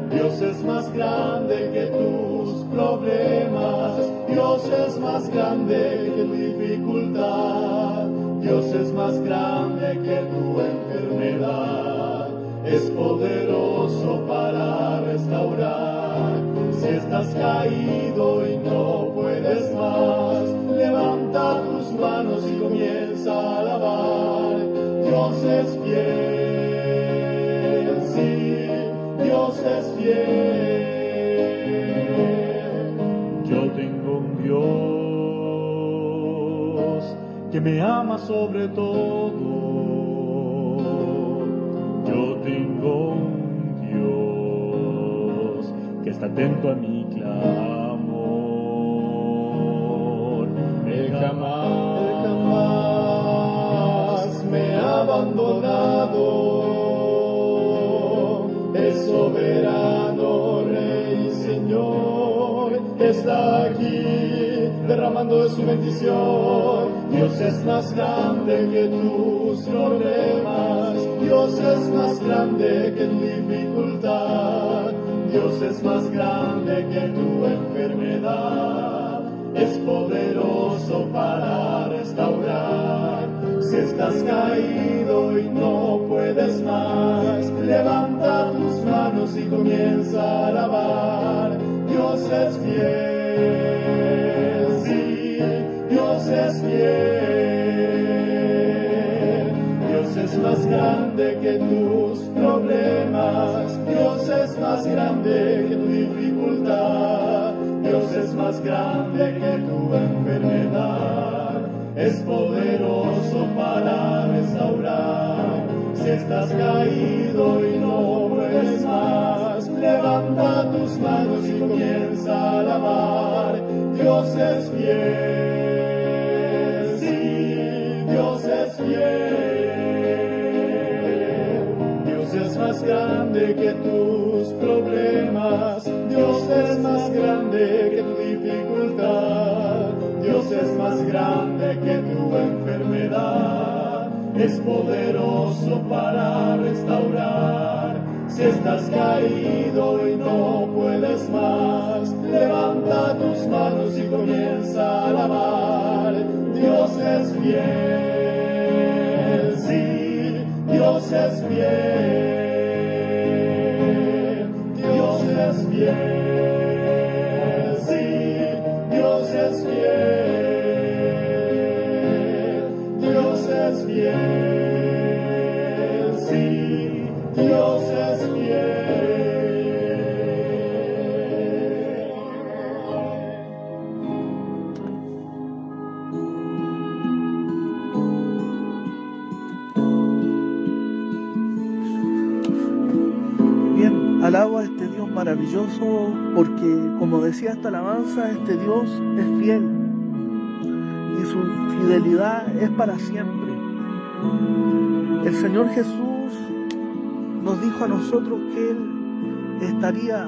Dios es más grande que tus problemas. Dios es más grande que tu dificultad. Dios es más grande que tu enfermedad. Es poderoso para restaurar. Si estás caído y no puedes más, levanta tus manos y comienza a alabar. Dios es fiel, sí, Dios es fiel. Yo tengo un Dios que me ama sobre todo. Yo tengo un Dios que está atento a mi clamor. Él jamás me ha abandonado. Es soberano Rey y Señor, está aquí derramando de su bendición. Dios es más grande que tus problemas. Dios es más grande que tu dificultad. Dios es más grande que tu enfermedad. Es poderoso para restaurar. Si estás caído y no puedes más, levanta tus manos y comienza a alabar. Dios es fiel, sí, Dios es fiel. Dios es más grande que tus problemas. Dios es más grande que tu dificultad. Dios es más grande que tu enfermedad. Es poderoso para restaurar. Si estás caído y no puedes más, levanta tus manos y comienza a alabar. Dios es fiel, sí, Dios es fiel. Dios es más grande que tus problemas. Dios es más grande que tu dificultad. Dios es más grande que tu enfermedad. Es poderoso para restaurar. Si estás caído y no puedes más, levanta tus manos y comienza a alabar. Dios es fiel, sí, Dios es fiel. es fiel, sí, Dios es fiel, Dios es fiel, sí, Dios es fiel. Bien, alabo a este Dios maravilloso porque, como decía esta alabanza, este Dios es fiel y su fidelidad es para siempre. El Señor Jesús nos dijo a nosotros que Él estaría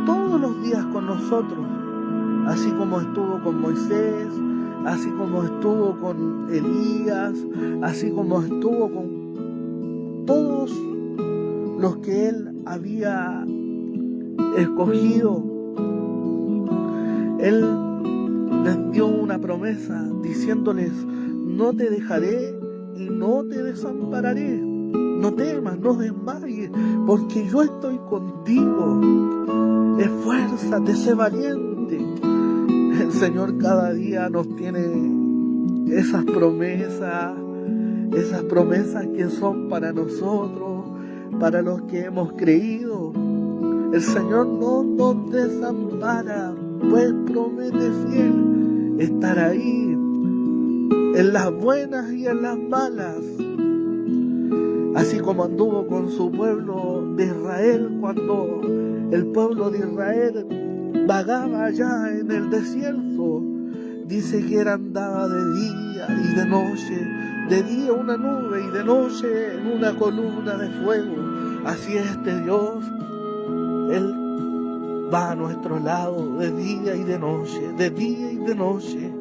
todos los días con nosotros, así como estuvo con Moisés, así como estuvo con Elías, así como estuvo con todos los que Él había escogido. Él les dio una promesa diciéndoles: no te dejaré y no te desampararé. No temas, no desmayes, porque yo estoy contigo. Esfuérzate, sé valiente. El Señor cada día nos tiene esas promesas que son para nosotros, para los que hemos creído. El Señor no nos desampara, pues promete fiel estar ahí, en las buenas y en las malas. Así como anduvo con su pueblo de Israel cuando el pueblo de Israel vagaba allá en el desierto. Dice que Él andaba de día y de noche, de día una nube y de noche una columna de fuego. Así es este Dios. Él va a nuestro lado de día y de noche, de día y de noche.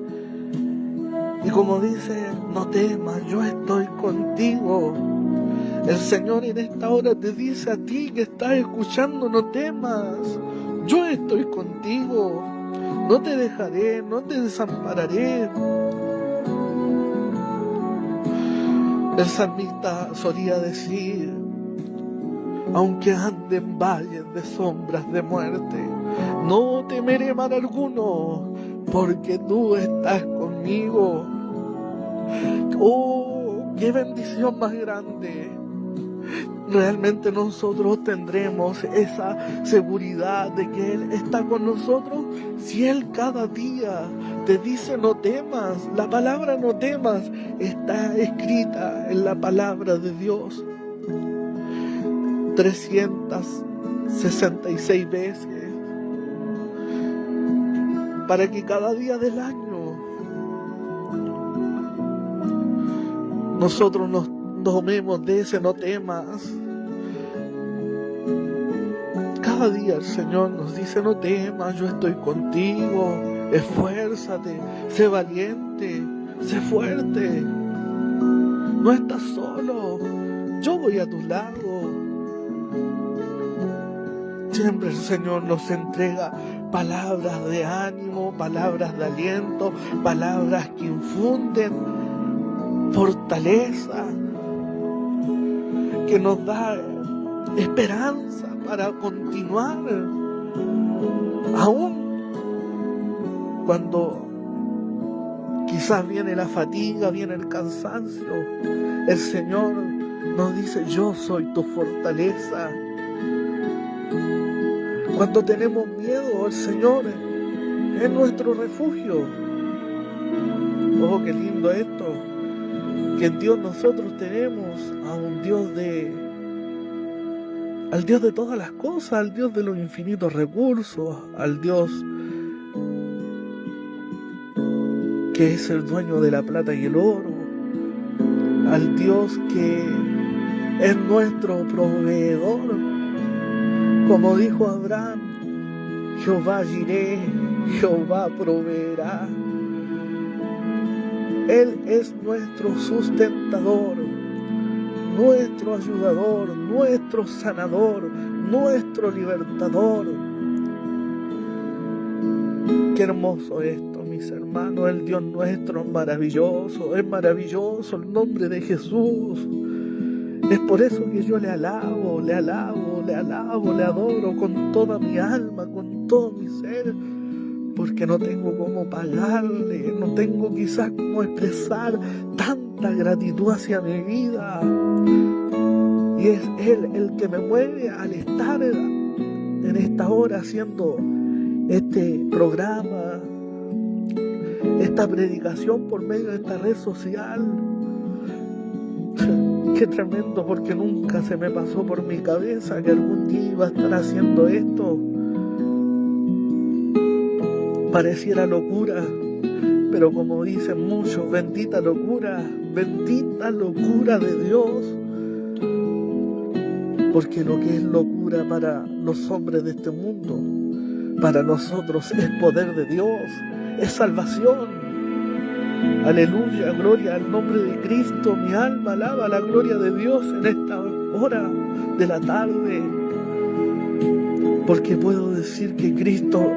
Y como dice: no temas, yo estoy contigo. El Señor en esta hora te dice a ti que estás escuchando: no temas, yo estoy contigo, no te dejaré, no te desampararé. El salmista solía decir: aunque ande en valles de sombras de muerte, no temeré mal alguno, porque tú estás conmigo. ¡Oh, qué bendición más grande! Realmente nosotros tendremos esa seguridad de que Él está con nosotros si Él cada día te dice: no temas. La palabra no temas está escrita en la palabra de Dios 366 veces, para que cada día del año nosotros nos tomemos de ese no temas. Cada día el Señor nos dice: no temas, yo estoy contigo, esfuérzate, sé valiente, sé fuerte, no estás solo, yo voy a tu lado. Siempre el Señor nos entrega palabras de ánimo, palabras de aliento, palabras que infunden fortaleza, que nos da esperanza para continuar, aún cuando quizás viene la fatiga, viene el cansancio. El Señor nos dice: yo soy tu fortaleza. Cuando tenemos miedo, el Señor es nuestro refugio. Oh, qué lindo esto, que en Dios nosotros tenemos a un Dios al Dios de todas las cosas, al Dios de los infinitos recursos, al Dios que es el dueño de la plata y el oro, al Dios que es nuestro proveedor. Como dijo Abraham: Jehová Jireh, Jehová proveerá. Él es nuestro sustentador, nuestro ayudador, nuestro sanador, nuestro libertador. Qué hermoso esto, mis hermanos. El Dios nuestro es maravilloso el nombre de Jesús. Es por eso que yo le alabo, le alabo, le adoro con toda mi alma, con todo mi ser, porque no tengo cómo pagarle, no tengo quizás cómo expresar tanta gratitud hacia mi vida. Y es Él el que me mueve al estar en esta hora haciendo este programa, esta predicación por medio de esta red social. Qué tremendo, porque nunca se me pasó por mi cabeza que algún día iba a estar haciendo esto. Pareciera locura, pero como dicen muchos, bendita locura de Dios, porque lo que es locura para los hombres de este mundo, para nosotros es poder de Dios, es salvación. Aleluya, gloria al nombre de Cristo. Mi alma alaba la gloria de Dios en esta hora de la tarde, porque puedo decir que Cristo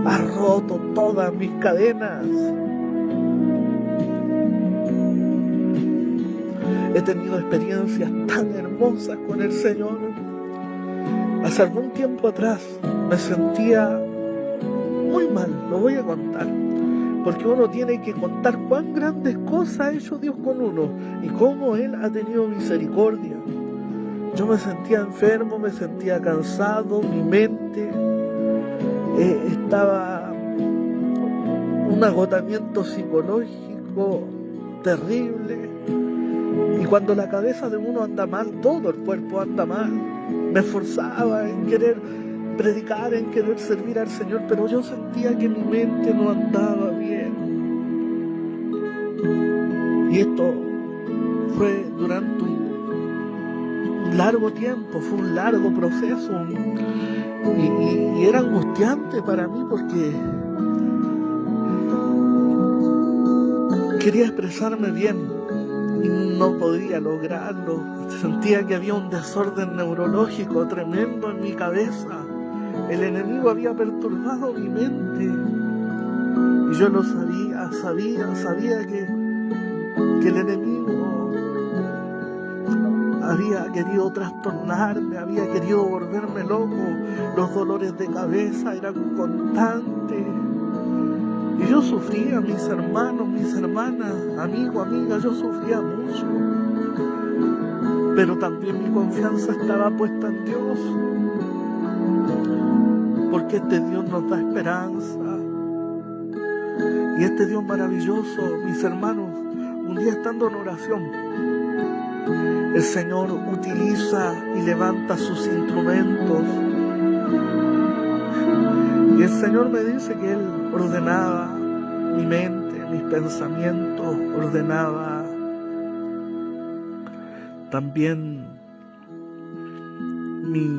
ha roto todas mis cadenas. He tenido experiencias tan hermosas con el Señor. Hace algún tiempo atrás me sentía muy mal, lo voy a contar, porque uno tiene que contar cuán grandes cosas ha hecho Dios con uno y cómo Él ha tenido misericordia. Yo me sentía enfermo, me sentía cansado, mi mente estaba un agotamiento psicológico terrible. Y cuando la cabeza de uno anda mal, todo el cuerpo anda mal. Me esforzaba en querer predicar, en querer servir al Señor, pero yo sentía que mi mente no andaba bien. Y esto fue durante un largo tiempo, fue un largo proceso, y era angustiante para mí porque quería expresarme bien y no podía lograrlo. Sentía que había un desorden neurológico tremendo en mi cabeza. El enemigo había perturbado mi mente y yo lo sabía que el enemigo había querido trastornarme, había querido volverme loco. Los dolores de cabeza eran constantes y yo sufría, mis hermanos, mis hermanas, amigos, amigas, yo sufría mucho, pero también mi confianza estaba puesta en Dios, porque este Dios nos da esperanza. Y este Dios maravilloso, mis hermanos, un día estando en oración, el Señor utiliza y levanta sus instrumentos. Y el Señor me dice que Él ordenaba mi mente, mis pensamientos, ordenaba también mis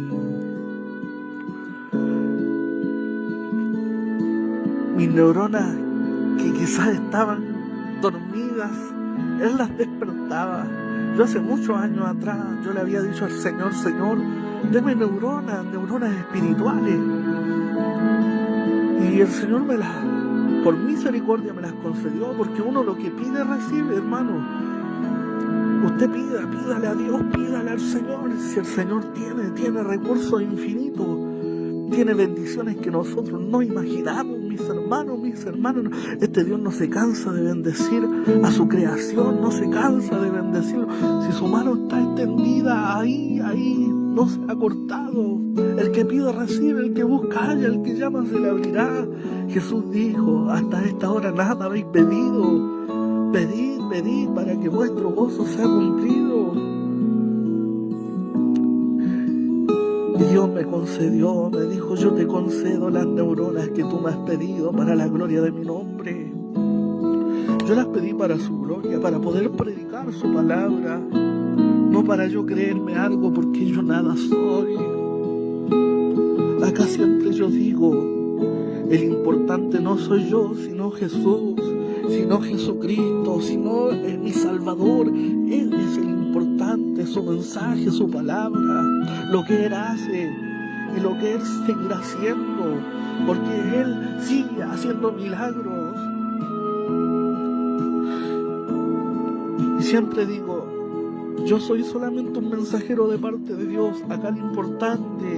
neuronas que quizás estaban dormidas, Él las despertaba. Yo hace muchos años atrás, yo le había dicho al Señor, Señor, deme neuronas espirituales. Y el Señor por misericordia me las concedió, porque uno lo que pide recibe, hermano. Usted pídale a Dios, pídale al Señor. Si el Señor tiene recursos infinitos, tiene bendiciones que nosotros no imaginamos, mis hermanos. Este Dios no se cansa de bendecir a su creación, no se cansa de bendecirlo. Si su mano está extendida ahí, no se ha cortado. El que pide recibe, el que busca halla, el que llama se le abrirá. Jesús dijo, hasta esta hora nada habéis pedido. Pedid para que vuestro gozo sea cumplido. Y Dios me concedió, me dijo, yo te concedo las neuronas que tú me has pedido para la gloria de mi nombre. Yo las pedí para su gloria, para poder predicar su palabra, no para yo creerme algo, porque yo nada soy. Acá siempre yo digo, el importante no soy yo, sino Jesús, sino Jesucristo, sino es mi Salvador. Él es el importante, su mensaje, su palabra, lo que Él hace y lo que Él seguirá haciendo, porque Él sigue haciendo milagros. Y siempre digo, Yo soy solamente un mensajero de parte de Dios. Acá lo importante,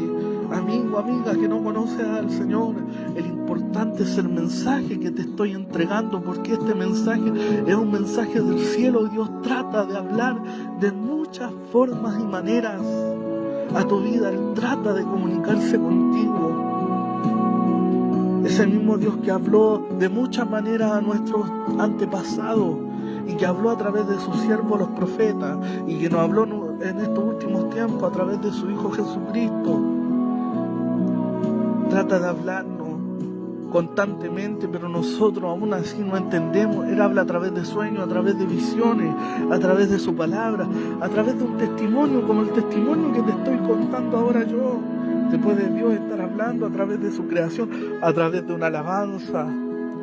amigo, amiga, que no conoce al Señor, el importante es el mensaje que te estoy entregando, porque este mensaje es un mensaje del cielo y Dios trata de hablar de muchas formas y maneras a tu vida. Él trata de comunicarse contigo. Ese mismo Dios que habló de muchas maneras a nuestros antepasados y que habló a través de sus siervos los profetas y que nos habló en estos últimos tiempos a través de su Hijo Jesucristo, trata de hablarnos constantemente, pero nosotros aún así no entendemos. Él habla a través de sueños, a través de visiones, a través de su palabra, a través de un testimonio como el testimonio que te estoy contando ahora yo. Te puede Dios estar hablando a través de su creación, a través de una alabanza,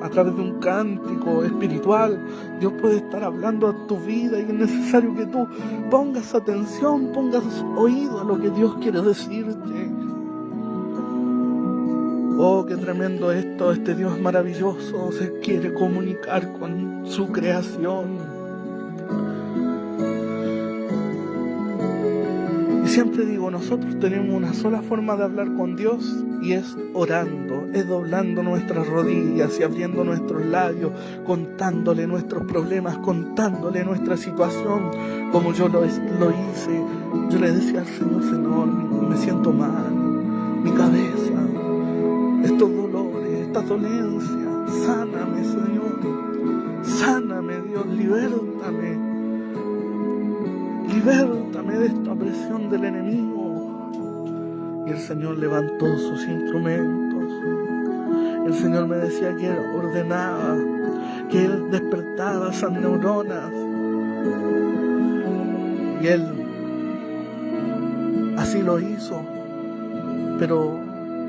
a través de un cántico espiritual. Dios puede estar hablando a tu vida y es necesario que tú pongas atención, pongas oído a lo que Dios quiere decirte. Oh, qué tremendo esto, este Dios maravilloso se quiere comunicar con su creación. Y siempre digo, nosotros tenemos una sola forma de hablar con Dios y es orando, es doblando nuestras rodillas y abriendo nuestros labios, contándole nuestros problemas, contándole nuestra situación, como yo lo hice. Yo le decía al Señor, Señor, me siento mal, mi cabeza, estos dolores, estas dolencias, sáname, Señor, sáname, Dios, libértame de esta presión del enemigo. Y el Señor levantó sus instrumentos. El Señor me decía que Él ordenaba, que Él despertaba esas neuronas. Y Él así lo hizo. Pero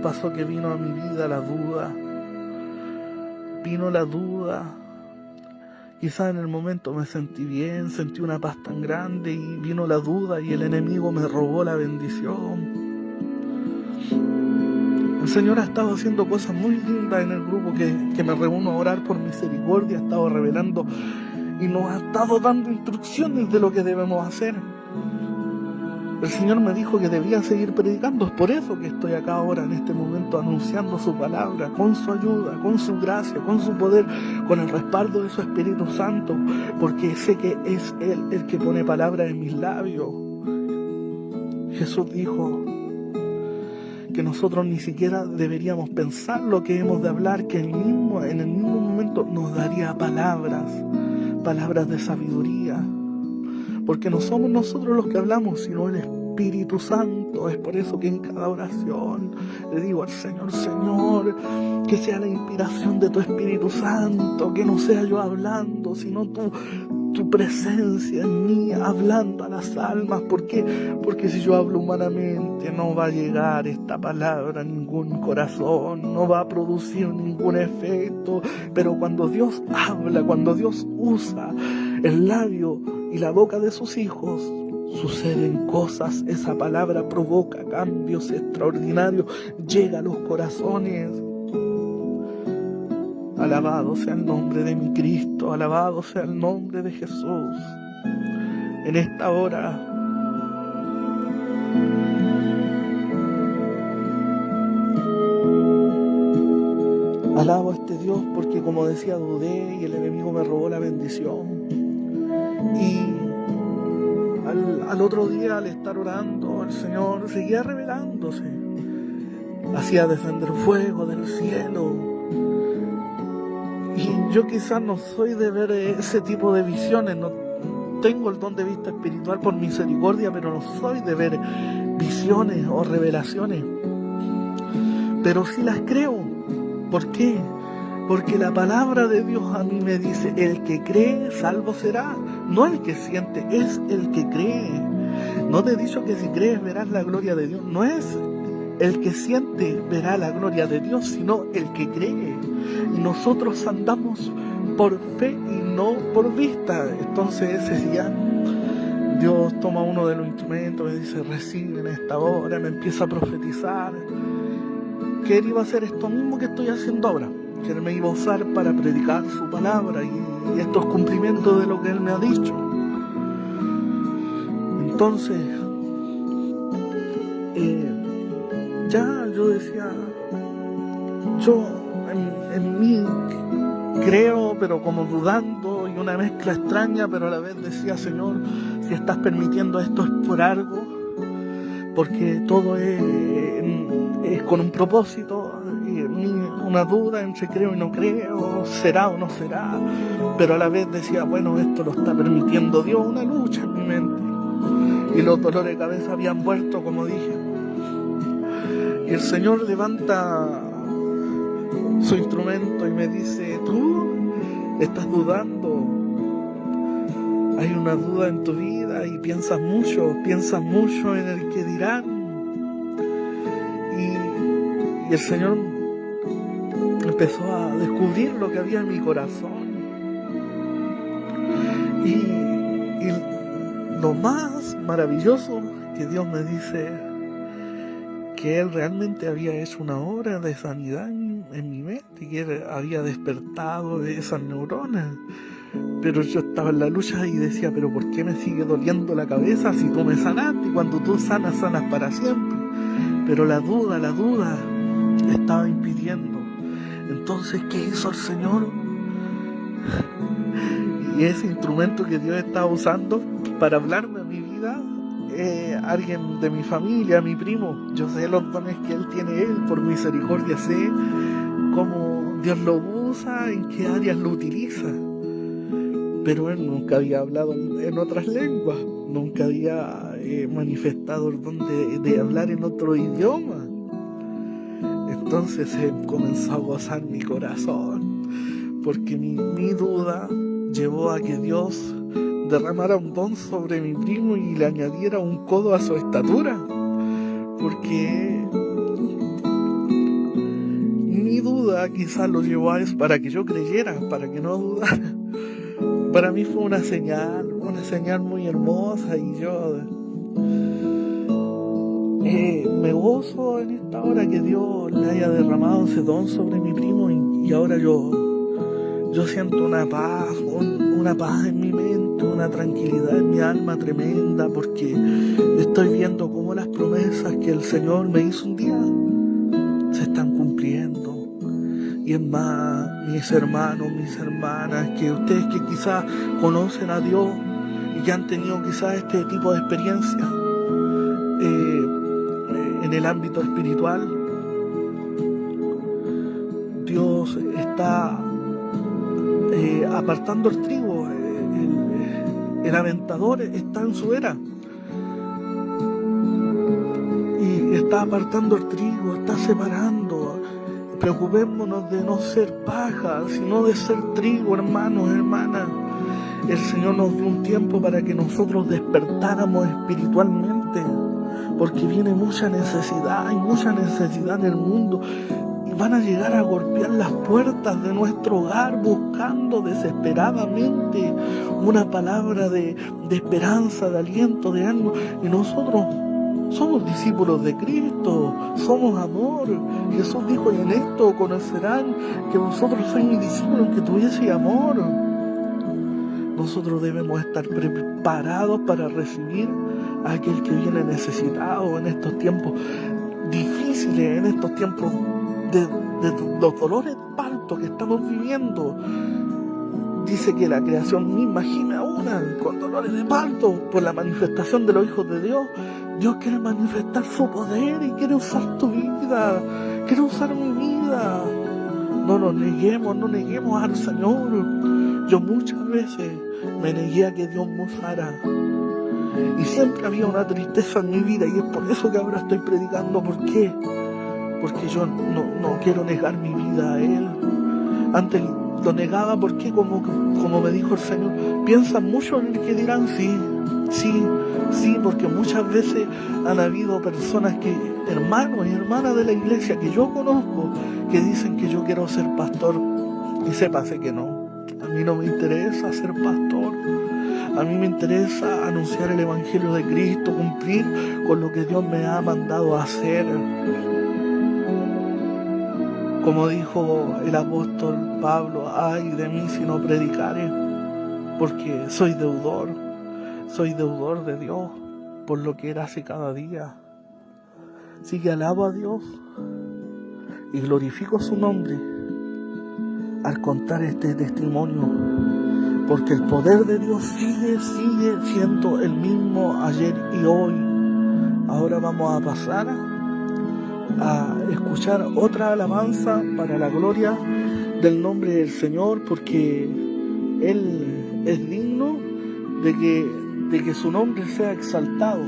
pasó que vino a mi vida la duda. Vino la duda. Quizás en el momento me sentí bien, sentí una paz tan grande y vino la duda y el enemigo me robó la bendición. El Señor ha estado haciendo cosas muy lindas en el grupo que me reúno a orar por misericordia, ha estado revelando y nos ha estado dando instrucciones de lo que debemos hacer. El Señor me dijo que debía seguir predicando, es por eso que estoy acá ahora en este momento anunciando su palabra, con su ayuda, con su gracia, con su poder, con el respaldo de su Espíritu Santo, porque sé que es Él el que pone palabras en mis labios. Jesús dijo que nosotros ni siquiera deberíamos pensar lo que hemos de hablar, que en el mismo momento nos daría palabras de sabiduría. Porque no somos nosotros los que hablamos, sino el Espíritu Santo. Es por eso que en cada oración le digo al Señor, Señor, que sea la inspiración de tu Espíritu Santo, que no sea yo hablando, sino tu presencia en mí, hablando a las almas. ¿Por qué? Porque si yo hablo humanamente, no va a llegar esta palabra a ningún corazón, no va a producir ningún efecto. Pero cuando Dios habla, cuando Dios usa el labio y la boca de sus hijos, suceden cosas. Esa palabra provoca cambios extraordinarios, llega a los corazones. Alabado sea el nombre de mi Cristo, alabado sea el nombre de Jesús. En esta hora alabo a este Dios porque, como decía, dudé y el enemigo me robó la bendición. Y al otro día, al estar orando, el Señor seguía revelándose. Hacía descender fuego del cielo. Y yo quizás no soy de ver ese tipo de visiones, no tengo el don de vista espiritual por misericordia, pero no soy de ver visiones o revelaciones. Pero sí las creo. ¿Por qué? Porque la palabra de Dios a mí me dice, el que cree, salvo será. No el que siente, es el que cree. No te he dicho que si crees verás la gloria de Dios. No es el que siente verá la gloria de Dios, sino el que cree. Y nosotros andamos por fe y no por vista. Entonces ese día Dios toma uno de los instrumentos y dice, recibe en esta hora, me empieza a profetizar que Él iba a hacer esto mismo que estoy haciendo ahora, que Él me iba a usar para predicar su palabra y estos cumplimientos de lo que Él me ha dicho. Entonces, ya yo decía, yo en mí creo, pero como dudando, y una mezcla extraña, pero a la vez decía, Señor, si estás permitiendo esto es por algo, porque todo es con un propósito, y en mí una duda entre creo y no creo, será o no será, pero a la vez decía, bueno, esto lo está permitiendo Dios, una lucha en mi mente, y los dolores de cabeza habían vuelto, como dije, y el Señor levanta su instrumento y me dice, tú estás dudando, hay una duda en tu vida y piensas mucho en el que dirán, y el Señor empezó a descubrir lo que había en mi corazón, y lo más maravilloso que Dios me dice, que Él realmente había hecho una obra de sanidad en mi mente, que Él había despertado de esas neuronas, pero yo estaba en la lucha y decía, pero ¿por qué me sigue doliendo la cabeza si tú me sanaste? Y cuando tú sanas, sanas para siempre. Pero la duda estaba impidiendo. Entonces, ¿qué hizo el Señor? Y ese instrumento que Dios estaba usando para hablarme a mi vida, alguien de mi familia, mi primo, yo sé los dones que Él tiene, por misericordia sé cómo Dios lo usa, en qué áreas lo utiliza, pero Él nunca había hablado en otras lenguas, nunca había manifestado el don de hablar en otro idioma. Entonces comenzó a gozar mi corazón, porque mi duda llevó a que Dios derramara un don sobre mi primo y le añadiera un codo a su estatura, porque mi duda quizás lo llevó a eso para que yo creyera, para que no dudara. Para mí fue una señal muy hermosa, y yo me gozo en esta hora que Dios le haya derramado ese don sobre mi primo, y ahora yo siento una paz en mi mente, una tranquilidad en mi alma tremenda, porque estoy viendo cómo las promesas que el Señor me hizo un día se están cumpliendo. Y es más, mis hermanos, mis hermanas, que ustedes que quizás conocen a Dios y que han tenido quizás este tipo de experiencia en el ámbito espiritual, Dios está apartando el trigo, el aventador está en su era y está apartando el trigo, está separando. Preocupémonos de no ser paja, sino de ser trigo, hermanos, hermanas. El Señor nos dio un tiempo para que nosotros despertáramos espiritualmente, porque viene mucha necesidad, hay mucha necesidad en el mundo, y van a llegar a golpear las puertas de nuestro hogar buscando desesperadamente una palabra de esperanza, de aliento, de ánimo, y nosotros somos discípulos de Cristo, somos amor. Jesús dijo, y en esto conocerán que vosotros sois mis discípulos, que tuviese amor. Nosotros debemos estar preparados para recibir a aquel que viene necesitado en estos tiempos difíciles, en estos tiempos de los dolores de parto que estamos viviendo. Dice que la creación misma gime aún con dolores de parto por la manifestación de los hijos de Dios. Dios quiere manifestar su poder y quiere usar tu vida, quiere usar mi vida. No nos neguemos, no neguemos al Señor. Yo muchas veces me negué a que Dios me usara, y siempre había una tristeza en mi vida, y es por eso que ahora estoy predicando. ¿Por qué? Porque yo no quiero negar mi vida a Él. Antes lo negaba porque, como me dijo el Señor, piensan mucho en el que dirán. Sí, porque muchas veces han habido personas hermanos y hermanas de la iglesia que yo conozco, que dicen que yo quiero ser pastor, y sépase que no. A mí no me interesa ser pastor. A mí me interesa anunciar el Evangelio de Cristo, cumplir con lo que Dios me ha mandado a hacer. Como dijo el apóstol Pablo, ay de mí si no predicare, porque soy deudor de Dios. por lo que Él hace cada día. Así que alabo a Dios y glorifico su nombre al contar este testimonio, porque el poder de Dios sigue siendo el mismo ayer y hoy. Ahora vamos a pasar a escuchar otra alabanza para la gloria del nombre del Señor, porque Él es digno de que su nombre sea exaltado.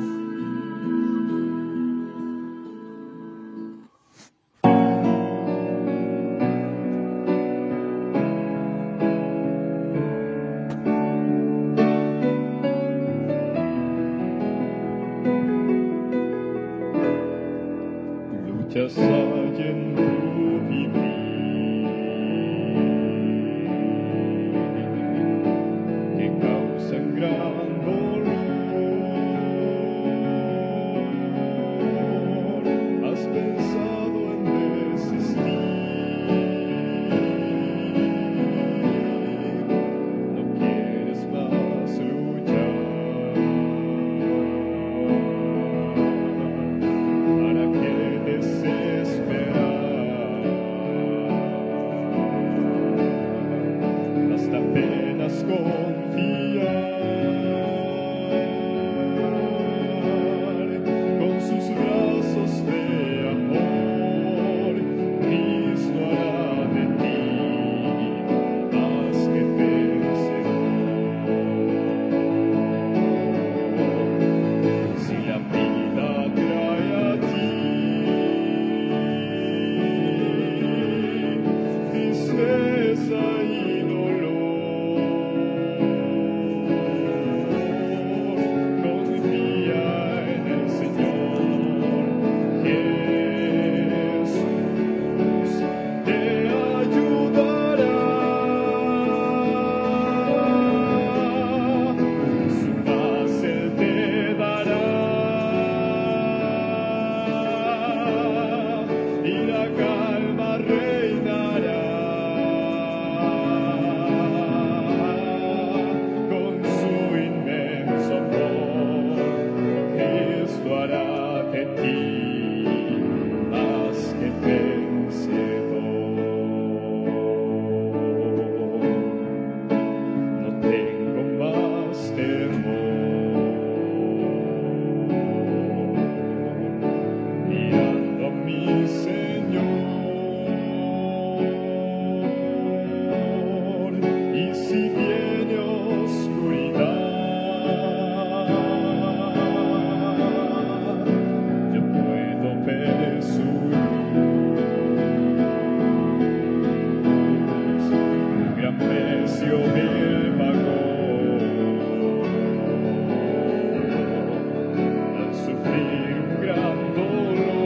Luchas hay en tu vivir que causan gran dolor. Has pensado en desistir, no quieres más luchar. ¿Para qué desesperar? Basta apenas confiar. Con sus brazos de amor, Cristo hará de ti más que vencedor. Si la vida trae a ti tristeza y dolor, confía en el Señor. Jesús te ayudará, su paz Él te dará, y la calma reinará. Con su inmenso amor, Cristo hará de ti más que vencedor. No tengo más temor, mirando a mi Señor. Y si viene oscuridad, yo puedo ver su luz. Un gran precio Él pagó al sufrir un gran dolor.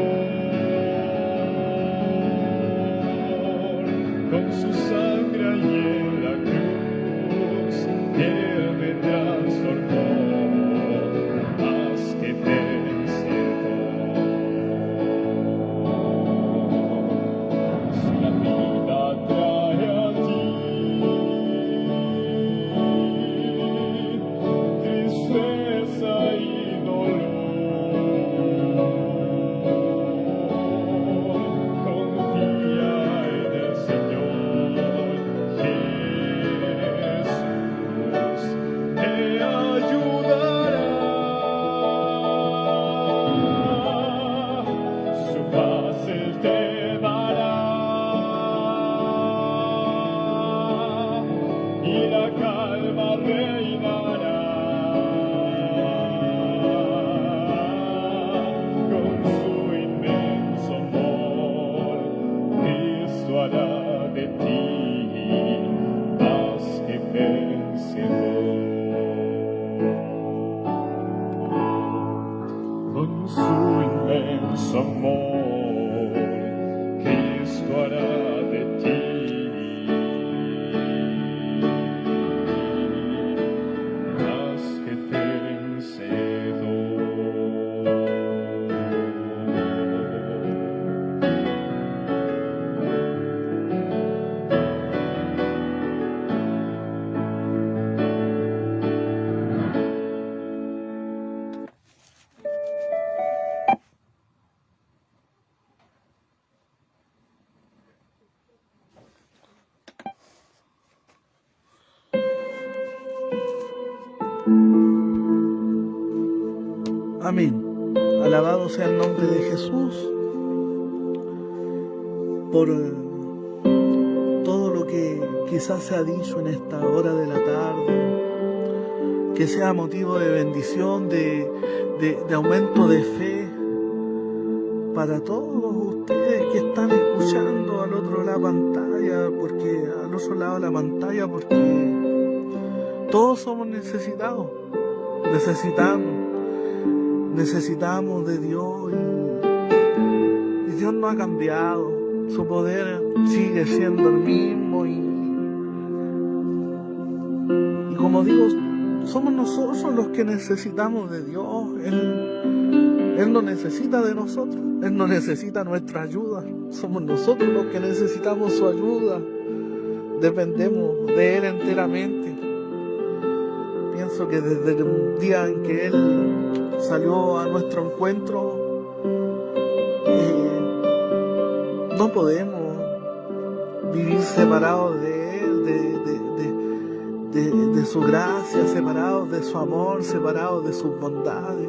Con su sangre allí en la cruz, Él me transformó más que vencedor. Si la vida trae a ti tristeza y dolor, confía en el Señor. Jesús te ayudará, su paz Él te dará, y la calma reinará. Con su inmenso amor, Cristo hará de ti más que vencedor. Con su inmenso amor, Cristo hará de ti más que vencedor. Amén. Alabado sea el nombre de Jesús por todo lo que quizás se ha dicho en esta hora de la tarde, que sea motivo de bendición, de aumento de fe para todos ustedes que están escuchando al otro lado de la pantalla, porque todos somos necesitados, necesitamos de Dios y Dios no ha cambiado. Su poder sigue siendo el mismo y como digo, somos nosotros los que necesitamos de Dios. Él no necesita de nosotros, Él no necesita nuestra ayuda, somos nosotros los que necesitamos su ayuda, dependemos de Él enteramente. Pienso que desde el día en que Él salió a nuestro encuentro, no podemos vivir separados de Él, de su gracia, separados de su amor, separados de sus bondades.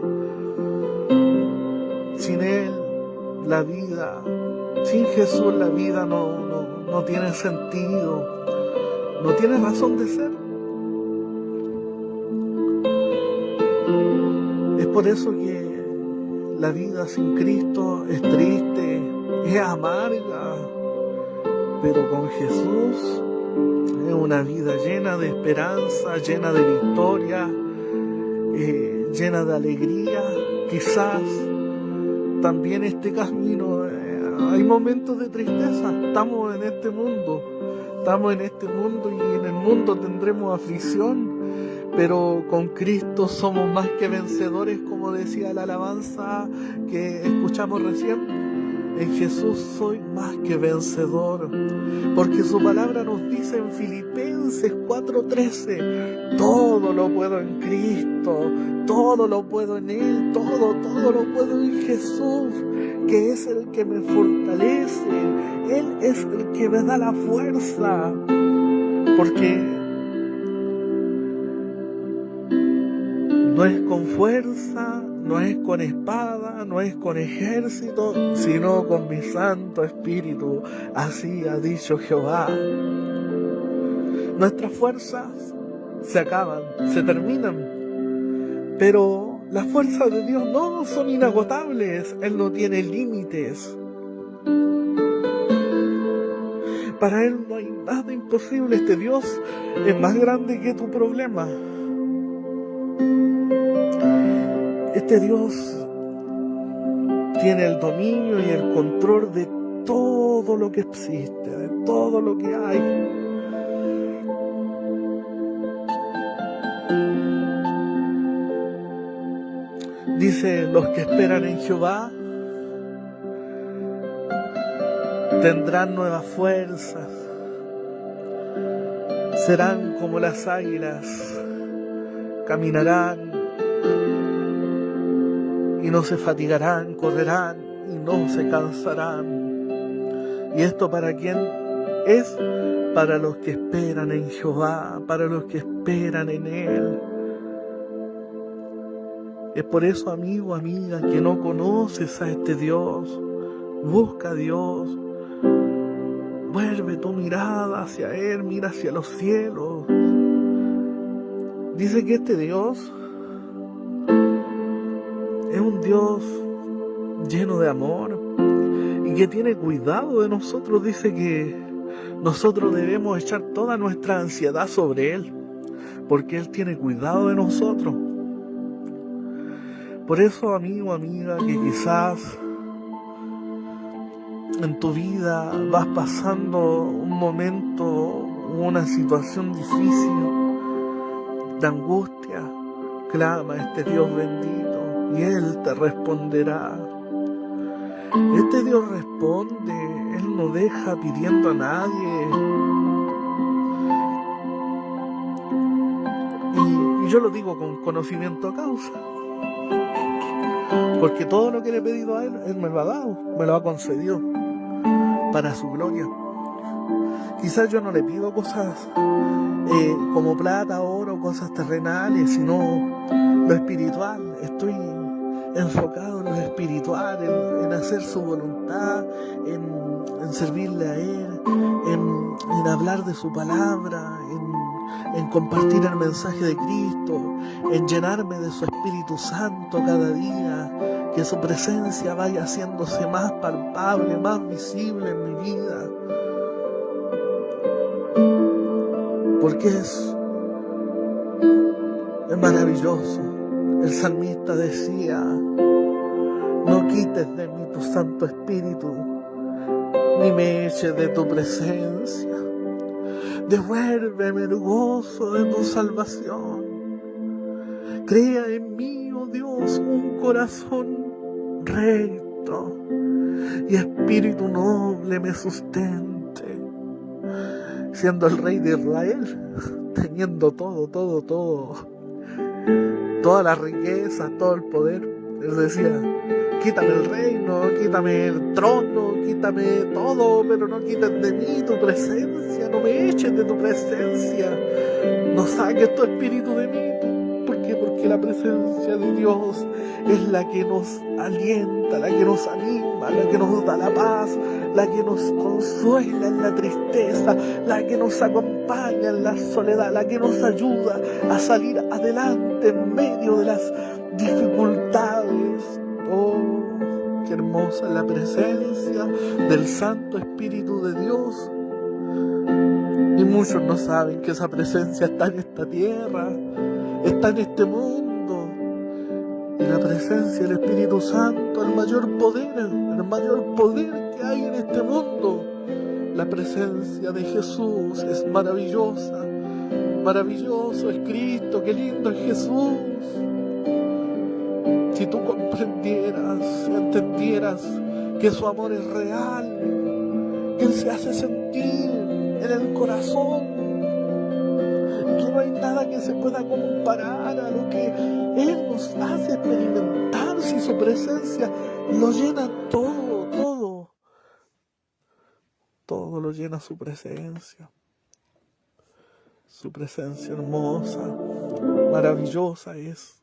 Sin Él, la vida, sin Jesús, la vida no tiene sentido, no tiene razón de ser. Es por eso que la vida sin Cristo es triste, es amarga, pero con Jesús es una vida llena de esperanza, llena de victoria, llena de alegría. Quizás también este camino, hay momentos de tristeza, estamos en este mundo y en el mundo tendremos aflicción, pero con Cristo somos más que vencedores, como decía la alabanza que escuchamos recién. En Jesús soy más que vencedor, porque su palabra nos dice en Filipenses 4:13, todo lo puedo en Cristo, todo lo puedo en Él, todo lo puedo en Jesús, que es el que me fortalece, Él es el que me da la fuerza, porque no es con fuerza, no es con espada, no es con ejército, sino con mi Santo Espíritu. Así ha dicho Jehová. Nuestras fuerzas se acaban, se terminan, pero las fuerzas de Dios no son inagotables. Él no tiene límites. Para Él no hay nada imposible. Este Dios es más grande que tu problema. Este Dios tiene el dominio y el control de todo lo que existe, de todo lo que hay. Dice, los que esperan en Jehová tendrán nuevas fuerzas, serán como las águilas, caminarán y no se fatigarán, correrán y no se cansarán. ¿Y esto para quién es? Para los que esperan en Jehová, para los que esperan en Él. Es por eso, amigo, amiga, que no conoces a este Dios, busca a Dios, vuelve tu mirada hacia Él, mira hacia los cielos. Dice que este Dios es un Dios lleno de amor y que tiene cuidado de nosotros. Dice que nosotros debemos echar toda nuestra ansiedad sobre Él, porque Él tiene cuidado de nosotros. Por eso, amigo, amiga, que quizás en tu vida vas pasando un momento, una situación difícil, de angustia, clama a este Dios bendito y Él te responderá. Este Dios responde, Él no deja pidiendo a nadie. Y yo lo digo con conocimiento a causa, porque todo lo que le he pedido a Él, Él me lo ha dado, me lo ha concedido para su gloria. Quizás yo no le pido cosas como plata, oro, cosas terrenales, sino lo espiritual. Estoy enfocado en lo espiritual, en hacer su voluntad, en servirle a Él, en hablar de su palabra, en compartir el mensaje de Cristo, en llenarme de su Espíritu Santo cada día, que su presencia vaya haciéndose más palpable, más visible en mi vida. Porque es maravilloso. El salmista decía: no quites de mí tu Santo Espíritu, ni me eches de tu presencia. Devuélveme el gozo de tu salvación. Crea en mí, oh Dios, un corazón recto y espíritu noble me sustente. Siendo el rey de Israel, teniendo toda la riqueza, todo el poder, él decía: quítame el reino, quítame el trono, quítame todo, pero no quites de mí tu presencia, no me eches de tu presencia, no saques tu espíritu de mí. ¿Por qué? Porque la presencia de Dios es la que nos alienta, la que nos anima, la que nos da la paz, la que nos consuela en la tristeza, la que nos acompaña en la soledad, la que nos ayuda a salir adelante en medio de las dificultades. Oh, qué hermosa es la presencia del Santo Espíritu de Dios. Y muchos no saben que esa presencia está en esta tierra, está en este mundo. Y la presencia del Espíritu Santo, el mayor poder que hay en este mundo. La presencia de Jesús es maravillosa. Maravilloso es Cristo, qué lindo es Jesús. Si tú comprendieras, entendieras que su amor es real, que Él se hace sentir en el corazón, que no hay nada que se pueda comparar a lo que Él nos hace experimentar, si su presencia lo llena todo lo llena su presencia hermosa, maravillosa es.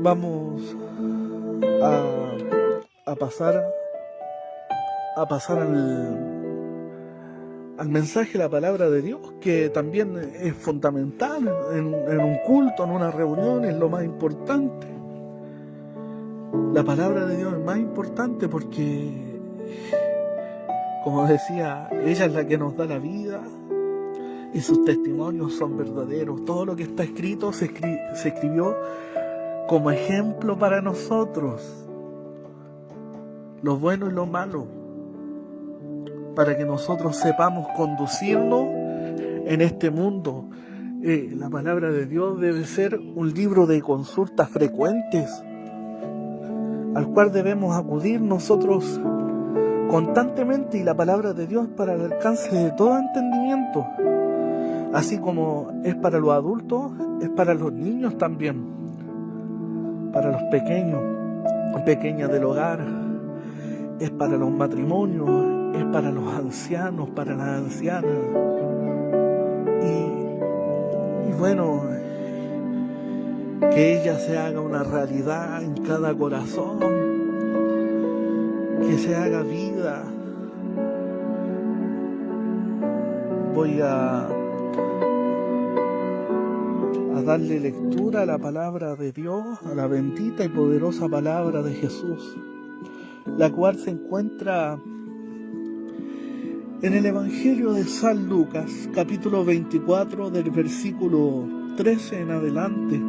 Vamos a pasar al mensaje de la palabra de Dios, que también es fundamental en un culto, en una reunión, es lo más importante. La palabra de Dios es más importante porque, como decía, ella es la que nos da la vida y sus testimonios son verdaderos. Todo lo que está escrito se escribió como ejemplo para nosotros, lo bueno y lo malo, para que nosotros sepamos conducirnos en este mundo. La palabra de Dios debe ser un libro de consultas frecuentes, al cual debemos acudir nosotros constantemente, y la palabra de Dios para el alcance de todo entendimiento, así como es para los adultos, es para los niños también, para los pequeños, pequeñas del hogar, es para los matrimonios, es para los ancianos, para las ancianas. Y bueno, que ella se haga una realidad en cada corazón, que se haga vida. Voy a darle lectura a la palabra de Dios, a la bendita y poderosa palabra de Jesús, la cual se encuentra en el Evangelio de San Lucas, capítulo 24, del versículo 13 en adelante.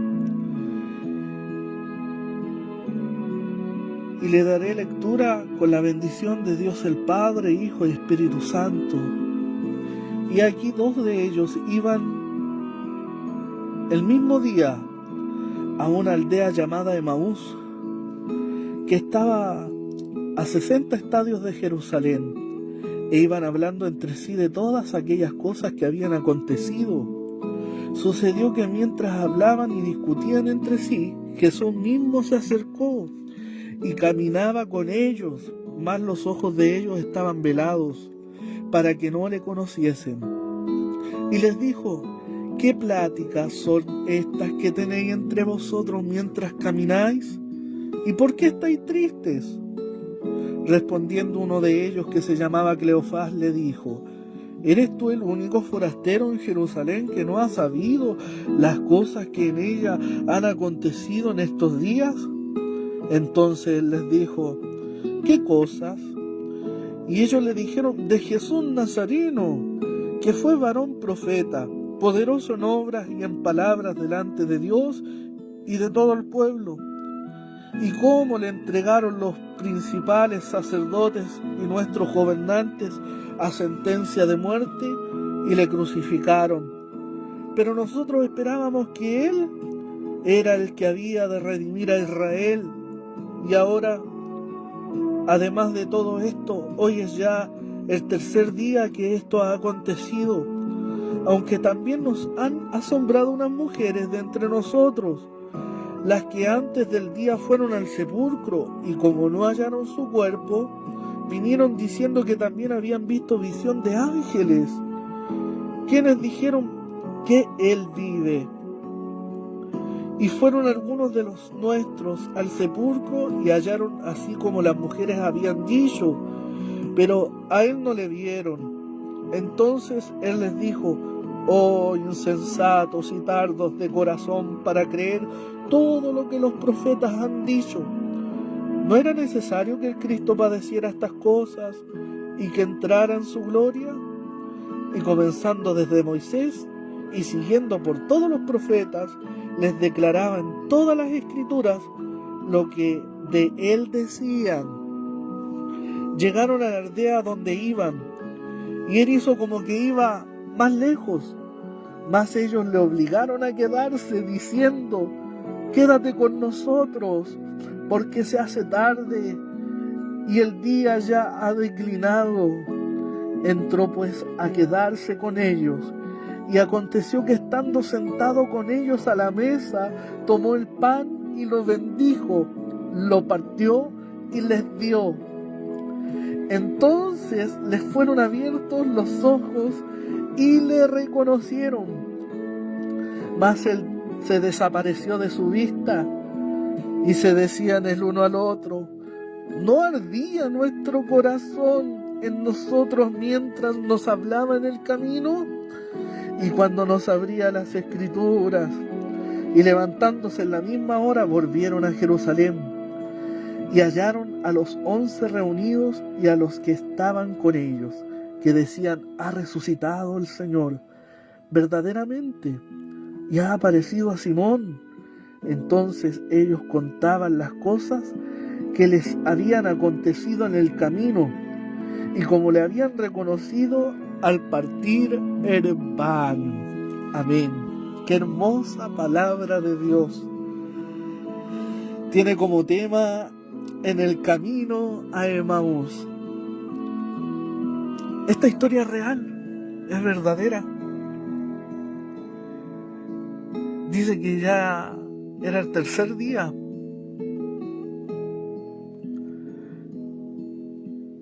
Y le daré lectura con la bendición de Dios el Padre, Hijo y Espíritu Santo. Y aquí dos de ellos iban el mismo día a una aldea llamada Emaús, que estaba a 60 estadios de Jerusalén, e iban hablando entre sí de todas aquellas cosas que habían acontecido. Sucedió que mientras hablaban y discutían entre sí, Jesús mismo se acercó y caminaba con ellos, mas los ojos de ellos estaban velados, para que no le conociesen. Y les dijo: ¿qué pláticas son estas que tenéis entre vosotros mientras camináis? ¿Y por qué estáis tristes? Respondiendo uno de ellos, que se llamaba Cleofás, le dijo: ¿Eres tú el único forastero en Jerusalén que no ha sabido las cosas que en ella han acontecido en estos días? Entonces él les dijo: ¿qué cosas? Y ellos le dijeron: de Jesús Nazareno, que fue varón profeta, poderoso en obras y en palabras delante de Dios y de todo el pueblo, y cómo le entregaron los principales sacerdotes y nuestros gobernantes a sentencia de muerte y le crucificaron. Pero nosotros esperábamos que Él era el que había de redimir a Israel, y ahora, además de todo esto, hoy es ya el tercer día que esto ha acontecido, aunque también nos han asombrado unas mujeres de entre nosotros, las que antes del día fueron al sepulcro, y como no hallaron su cuerpo, vinieron diciendo que también habían visto visión de ángeles, quienes dijeron que Él vive. Y fueron algunos de los nuestros al sepulcro y hallaron así como las mujeres habían dicho, pero a Él no le vieron. Entonces Él les dijo: oh insensatos y tardos de corazón para creer todo lo que los profetas han dicho. ¿No era necesario que el Cristo padeciera estas cosas y que entrara en su gloria? Y comenzando desde Moisés y siguiendo por todos los profetas, les declaraba en todas las escrituras lo que de él decían. Llegaron a la aldea donde iban, y él hizo como que iba más lejos, mas ellos le obligaron a quedarse, diciendo: quédate con nosotros, porque se hace tarde y el día ya ha declinado. Entró pues a quedarse con ellos, y aconteció que estando sentado con ellos a la mesa, tomó el pan y lo bendijo, lo partió y les dio. Entonces les fueron abiertos los ojos y le reconocieron, mas él se desapareció de su vista, y se decían el uno al otro: ¿no ardía nuestro corazón en nosotros mientras nos hablaba en el camino? Y cuando nos abría las escrituras. Y levantándose en la misma hora volvieron a Jerusalén, y hallaron a los 11 reunidos y a los que estaban con ellos, que decían: ha resucitado el Señor verdaderamente, y ha aparecido a Simón. Entonces ellos contaban las cosas que les habían acontecido en el camino, y como le habían reconocido al partir el pan. Amén. Qué hermosa palabra de Dios. Tiene como tema: en el camino a Emaús. Esta historia es real, es verdadera. Dice que ya era el tercer día.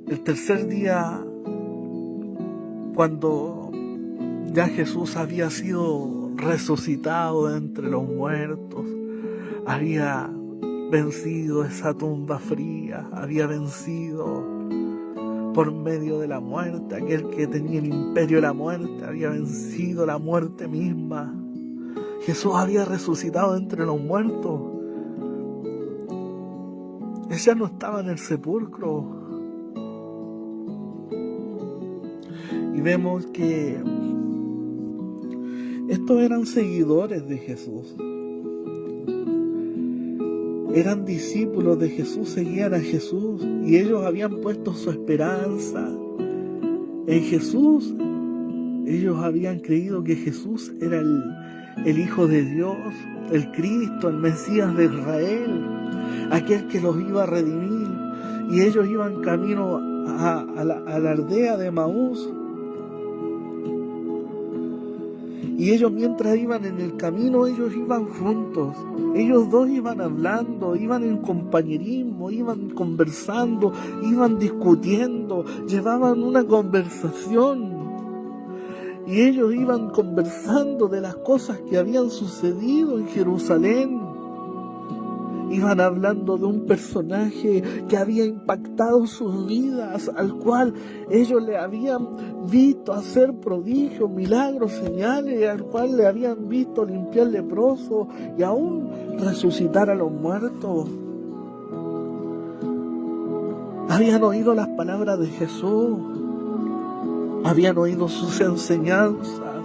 El tercer día, cuando ya Jesús había sido resucitado de entre los muertos, había vencido esa tumba fría, había vencido por medio de la muerte, aquel que tenía el imperio de la muerte, había vencido la muerte misma. Jesús había resucitado entre los muertos. Ella no estaba en el sepulcro. Y vemos que estos eran seguidores de Jesús. Eran discípulos de Jesús, seguían a Jesús, y ellos habían puesto su esperanza en Jesús. Ellos habían creído que Jesús era el Hijo de Dios, el Cristo, el Mesías de Israel, aquel que los iba a redimir. Y ellos iban camino a la aldea de Emaús. Y ellos, mientras iban en el camino, ellos iban juntos. Ellos dos iban hablando, iban en compañerismo, iban conversando, iban discutiendo, llevaban una conversación. Y ellos iban conversando de las cosas que habían sucedido en Jerusalén. Iban hablando de un personaje que había impactado sus vidas, al cual ellos le habían visto hacer prodigios, milagros, señales, al cual le habían visto limpiar leprosos y aún resucitar a los muertos. Habían oído las palabras de Jesús, habían oído sus enseñanzas.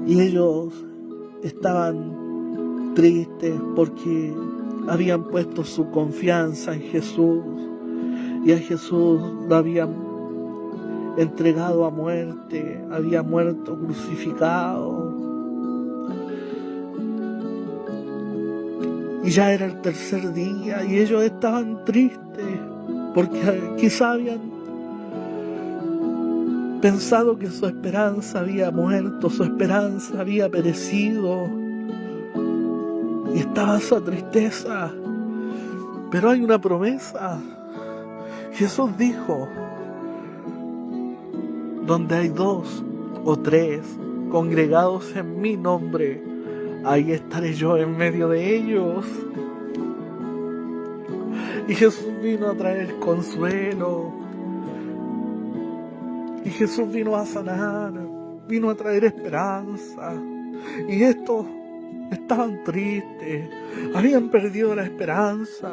Y ellos estaban tristes porque habían puesto su confianza en Jesús y a Jesús lo habían entregado a muerte, había muerto crucificado. Y ya era el tercer día y ellos estaban tristes porque quizá habían pensado que su esperanza había muerto, su esperanza había perecido. Y estaba esa tristeza. Pero hay una promesa. Jesús dijo, donde hay 2 o 3 congregados en mi nombre, ahí estaré yo en medio de ellos. Y Jesús vino a traer consuelo. Y Jesús vino a sanar, vino a traer esperanza. Y estos estaban tristes, habían perdido la esperanza.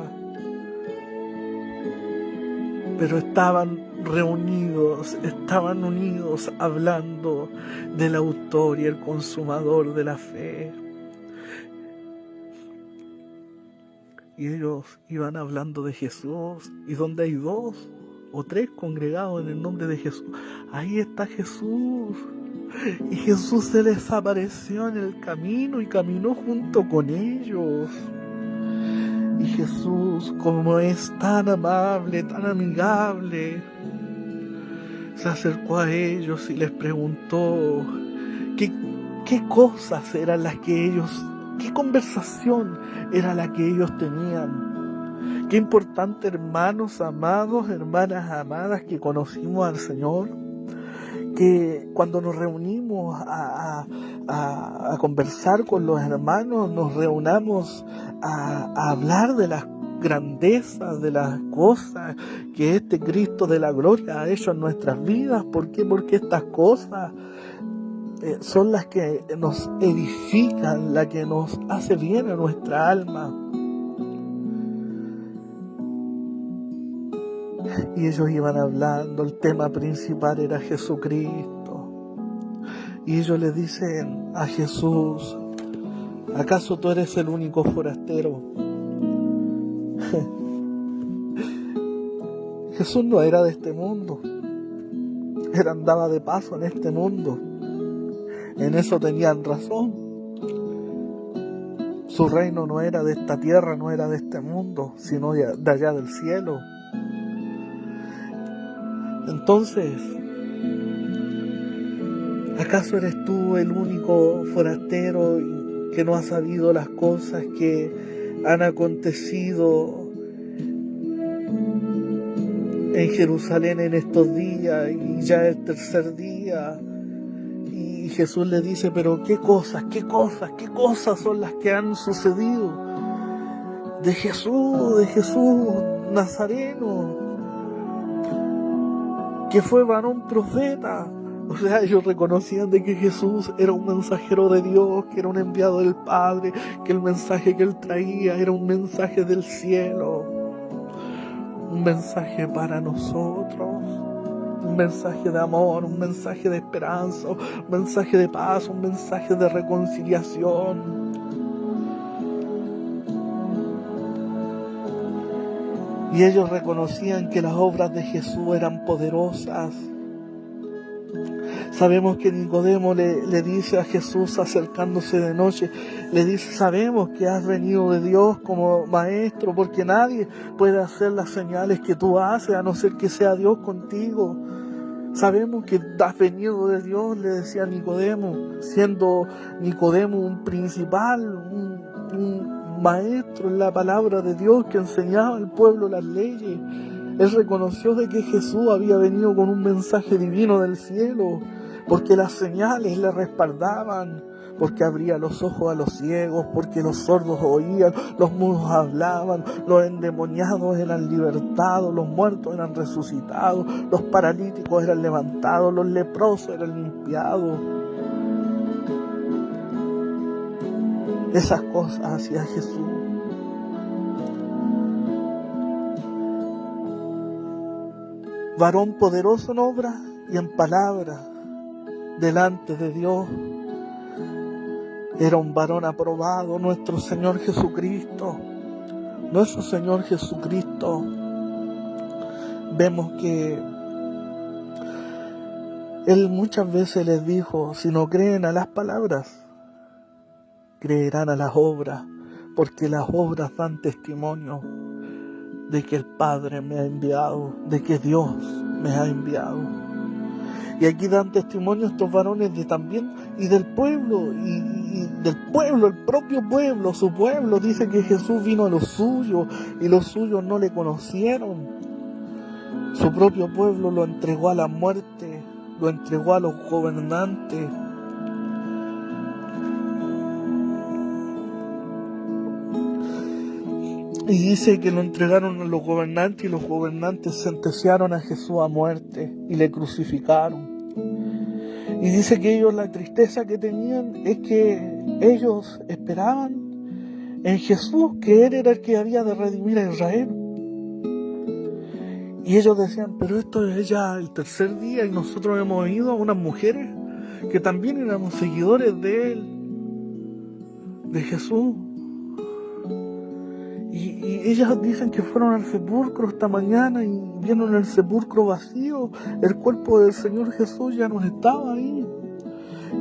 Pero estaban reunidos, estaban unidos hablando del autor y el consumador de la fe. Y ellos iban hablando de Jesús, y donde hay 2 o 3 congregados en el nombre de Jesús, ahí está Jesús. Y Jesús se les apareció en el camino y caminó junto con ellos. Y Jesús, como es tan amable, tan amigable, se acercó a ellos y les preguntó qué cosas eran las que ellos, qué conversación era la que ellos tenían. Qué importante, hermanos amados, hermanas amadas, que conocimos al Señor, que cuando nos reunimos a conversar con los hermanos, nos reunamos a hablar de las grandezas, de las cosas que este Cristo de la gloria ha hecho en nuestras vidas. ¿Por qué? Porque estas cosas son las que nos edifican, las que nos hace bien a nuestra alma. Y ellos iban hablando, el tema principal era Jesucristo. Y ellos le dicen a Jesús, ¿acaso tú eres el único forastero? Jesús no era de este mundo, él andaba de paso en este mundo. En eso tenían razón. Su reino no era de esta tierra, no era de este mundo, sino de allá del cielo. Entonces, ¿acaso eres tú el único forastero que no ha sabido las cosas que han acontecido en Jerusalén en estos días y ya el tercer día? Y Jesús le dice, pero ¿qué cosas son las que han sucedido? De Jesús Nazareno, que fue varón profeta. O sea, ellos reconocían de que Jesús era un mensajero de Dios, que era un enviado del Padre, que el mensaje que él traía era un mensaje del cielo, un mensaje para nosotros, un mensaje de amor, un mensaje de esperanza, un mensaje de paz, un mensaje de reconciliación. Y ellos reconocían que las obras de Jesús eran poderosas. Sabemos que Nicodemo le dice a Jesús acercándose de noche, le dice, sabemos que has venido de Dios como maestro, porque nadie puede hacer las señales que tú haces a no ser que sea Dios contigo. Sabemos que has venido de Dios, le decía Nicodemo, siendo Nicodemo un principal, un maestro en la palabra de Dios que enseñaba al pueblo las leyes. Él reconoció de que Jesús había venido con un mensaje divino del cielo, porque las señales le respaldaban, porque abría los ojos a los ciegos, porque los sordos oían, los mudos hablaban, los endemoniados eran libertados, los muertos eran resucitados, los paralíticos eran levantados, los leprosos eran limpiados. Esas cosas hacía Jesús. Varón poderoso en obra y en palabra delante de Dios. Era un varón aprobado, nuestro Señor Jesucristo. Nuestro Señor Jesucristo. Vemos que Él muchas veces les dijo, si no creen a las palabras, creerán a las obras, porque las obras dan testimonio de que el Padre me ha enviado, de que Dios me ha enviado. Y aquí dan testimonio estos varones de también y del pueblo, y del pueblo, el propio pueblo, su pueblo. Dice que Jesús vino a los suyos y los suyos no le conocieron. Su propio pueblo lo entregó a la muerte, lo entregó a los gobernantes. Y dice que lo entregaron a los gobernantes y los gobernantes sentenciaron a Jesús a muerte y le crucificaron. Y dice que ellos la tristeza que tenían es que ellos esperaban en Jesús, que Él era el que había de redimir a Israel. Y ellos decían, pero esto es ya el tercer día y nosotros hemos ido a unas mujeres que también éramos seguidores de Él, de Jesús. Y ellas dicen que fueron al sepulcro esta mañana y vieron el sepulcro vacío. El cuerpo del Señor Jesús ya no estaba ahí.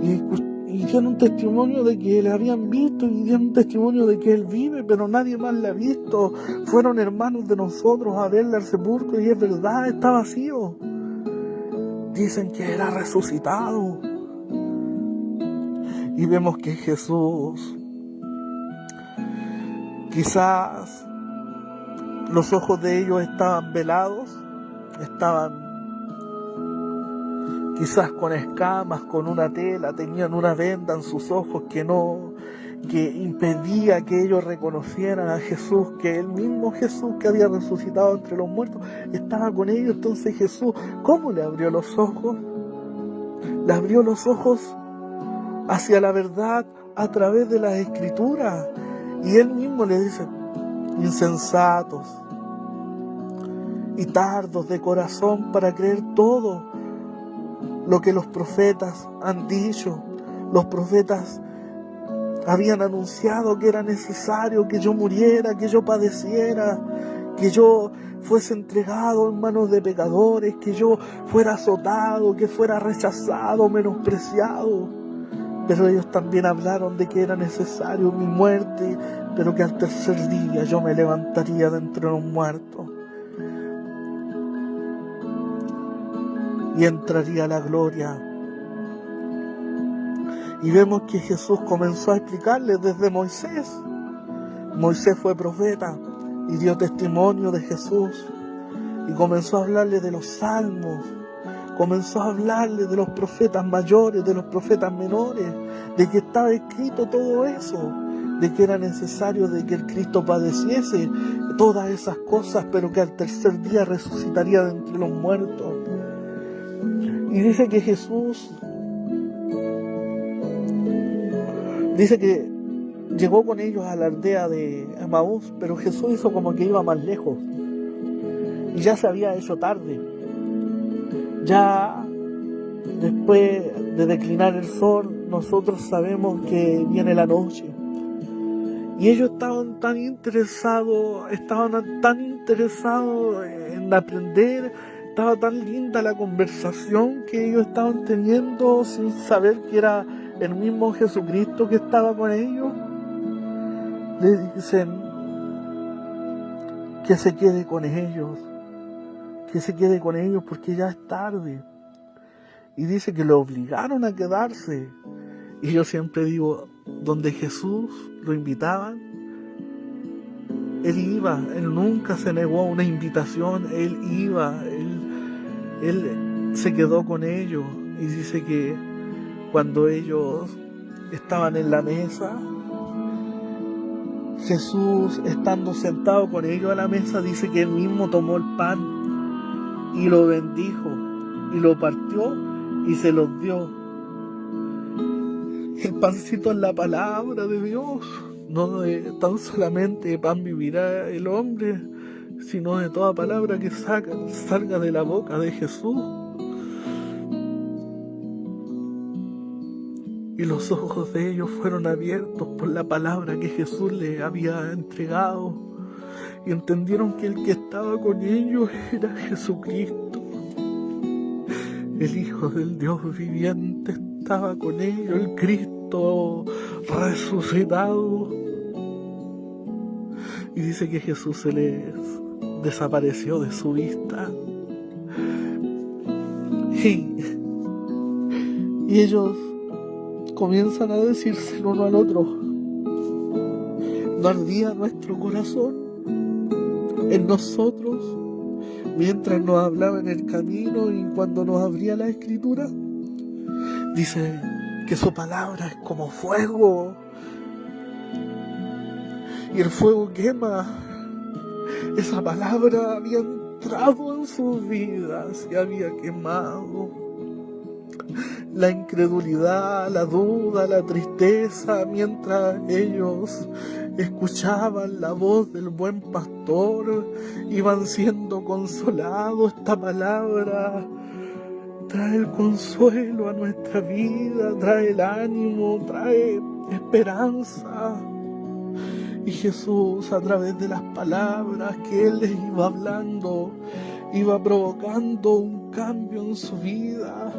Y dieron testimonio de que le habían visto y dieron testimonio de que Él vive, pero nadie más le ha visto. Fueron hermanos de nosotros a verle al sepulcro y es verdad, está vacío. Dicen que era resucitado. Y vemos que Jesús, quizás los ojos de ellos estaban velados, estaban quizás con escamas, con una tela, tenían una venda en sus ojos que impedía que ellos reconocieran a Jesús, que el mismo Jesús que había resucitado entre los muertos estaba con ellos. Entonces Jesús, ¿cómo le abrió los ojos? Le abrió los ojos hacia la verdad a través de las Escrituras. Y Él mismo le dice, insensatos y tardos de corazón para creer todo lo que los profetas han dicho. Los profetas habían anunciado que era necesario que yo muriera, que yo padeciera, que yo fuese entregado en manos de pecadores, que yo fuera azotado, que fuera rechazado, menospreciado. Pero ellos también hablaron de que era necesario mi muerte, pero que al tercer día yo me levantaría de entre los muertos y entraría a la gloria. Y vemos que Jesús comenzó a explicarles desde Moisés. Moisés fue profeta y dio testimonio de Jesús. Y comenzó a hablarles de los salmos. Comenzó a hablarles de los profetas mayores, de los profetas menores, de que estaba escrito todo eso, de que era necesario de que el Cristo padeciese todas esas cosas, pero que al tercer día resucitaría de entre los muertos. Y dice que Jesús, dice que llegó con ellos a la aldea de Emaús, pero Jesús hizo como que iba más lejos. Y ya se había hecho tarde. Ya después de declinar el sol, nosotros sabemos que viene la noche. Y ellos estaban tan interesados en aprender, estaba tan linda la conversación que ellos estaban teniendo sin saber que era el mismo Jesucristo que estaba con ellos. Le dicen que se quede con ellos. Que se quede con ellos porque ya es tarde. Y dice que lo obligaron a quedarse. Y yo siempre digo, donde Jesús lo invitaban, Él iba, Él nunca se negó a una invitación, Él iba, Él se quedó con ellos. Y dice que cuando ellos estaban en la mesa, Jesús, estando sentado con ellos a la mesa, dice que Él mismo tomó el pan y lo bendijo, y lo partió y se los dio. El pancito es la palabra de Dios, no de tan solamente de pan vivirá el hombre, sino de toda palabra que salga de la boca de Jesús. Y los ojos de ellos fueron abiertos por la palabra que Jesús les había entregado, y entendieron que el que estaba con ellos era Jesucristo, el Hijo del Dios viviente. Estaba con ellos, el Cristo resucitado. Y dice que Jesús se les desapareció de su vista. Y ellos comienzan a decirse el uno al otro: ¿no ardía nuestro corazón en nosotros mientras nos hablaba en el camino y cuando nos abría la Escritura? Dice que su palabra es como fuego, y el fuego quema. Esa palabra había entrado en sus vidas y había quemado la incredulidad, la duda, la tristeza, mientras ellos escuchaban la voz del buen pastor, iban siendo consolados. Esta palabra trae el consuelo a nuestra vida, trae el ánimo, trae esperanza. Y Jesús, a través de las palabras que Él les iba hablando, iba provocando un cambio en su vida.